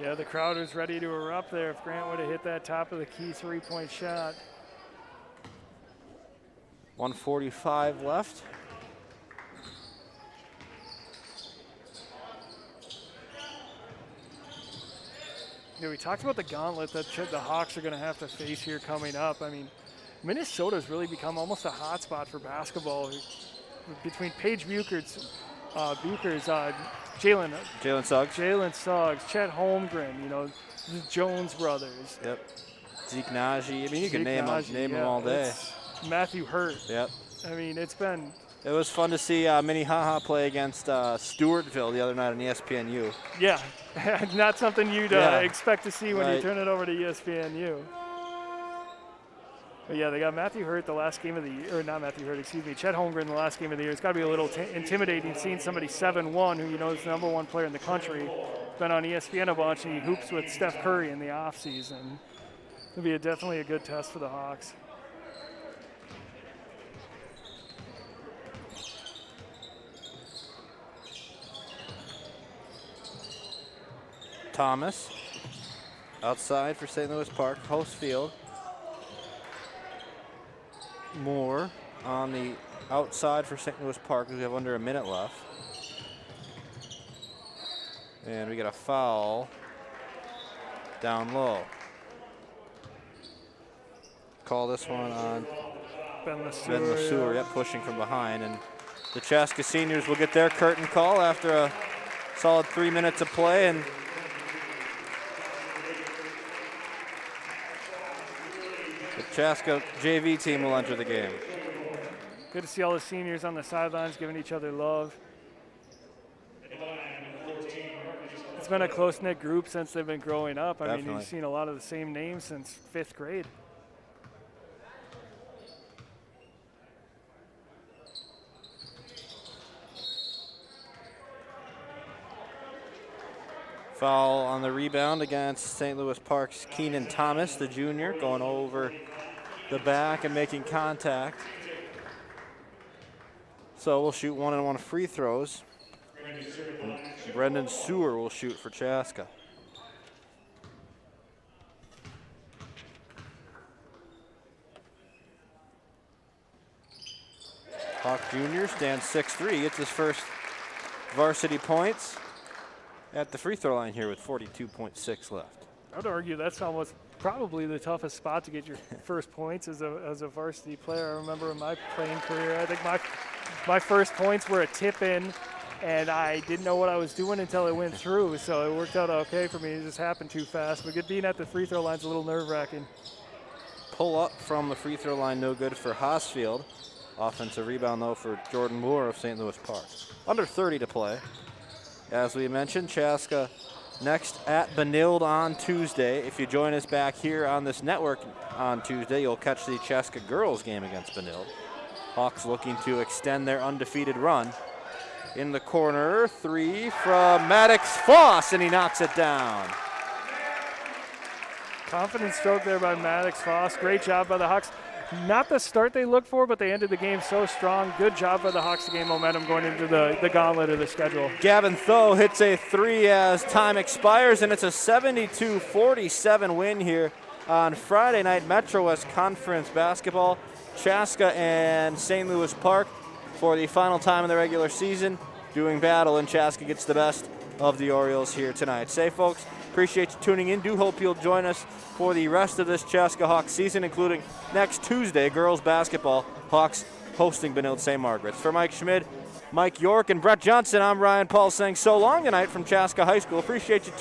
Yeah, the crowd was ready to erupt there if Grant would have hit that top of the key 3-point shot. 1:45 left. Yeah, we talked about the gauntlet that the Hawks are going to have to face here coming up. I mean, Minnesota's really become almost a hotspot for basketball. Between Paige Bucher's, Jalen Suggs, Chet Holmgren, the Jones brothers. Yep. Zeke Najee. I mean, you can name them all day. Matthew Hurt. Yep. I mean, it's been. It was fun to see Minnehaha play against Stewartville the other night on ESPNU. Yeah, not something you'd expect to see when you turn it over to ESPNU. But yeah, they got Matthew Hurt the last game of the year, or not Matthew Hurt, excuse me, Chet Holmgren the last game of the year. It's got to be a little intimidating seeing somebody 7'1", who is the #1 player in the country, been on ESPN a bunch, and he hoops with Steph Curry in the offseason. It'll be definitely a good test for the Hawks. Thomas outside for St. Louis Park, post field. Moore on the outside for St. Louis Park. We have under a minute left. And we get a foul down low. Call this one on Ben Ben LeSueur, yep, pushing from behind. And the Chaska seniors will get their curtain call after a solid 3 minutes of play. And the Chaska JV team will enter the game. Good to see all the seniors on the sidelines giving each other love. It's been a close-knit group since they've been growing up. I mean, you've seen a lot of the same names since 5th grade. Foul on the rebound against St. Louis Park's Keenan Thomas, the junior, going over the back and making contact. So we'll shoot 1-on-1 free throws. And Brendan Sewer will shoot for Chaska. Hawk Jr. stands 6'3", gets his first varsity points. at the free throw line here with 42.6 left. I would argue that's almost probably the toughest spot to get your first points as a varsity player. I remember in my playing career, I think my first points were a tip in, and I didn't know what I was doing until it went through, so it worked out okay for me. It just happened too fast. But being at the free throw line is a little nerve-wracking. Pull up from the free throw line, no good for Hosfield. Offensive rebound, though, for Jordan Moore of St. Louis Park. Under 30 to play. As we mentioned, Chaska next at Benilde on Tuesday. If you join us back here on this network on Tuesday, you'll catch the Chaska girls game against Benilde. Hawks looking to extend their undefeated run. In the corner, three from Maddox Foss, and he knocks it down. Confident stroke there by Maddox Foss. Great job by the Hawks. Not the start they looked for, but they ended the game so strong. Good job by the Hawks to gain momentum going into the gauntlet of the schedule. Gavin Tho hits a three as time expires, and it's a 72-47 win here on Friday night Metro West Conference basketball. Chaska and St. Louis Park for the final time in the regular season doing battle, and Chaska gets the best of the Orioles here tonight. Say, folks, appreciate you tuning in. Do hope you'll join us for the rest of this Chaska Hawks season, including next Tuesday, girls basketball, Hawks hosting Benilde St. Margaret's. For Mike Schmid, Mike York, and Brett Johnson, I'm Ryan Paul saying so long tonight from Chaska High School. Appreciate you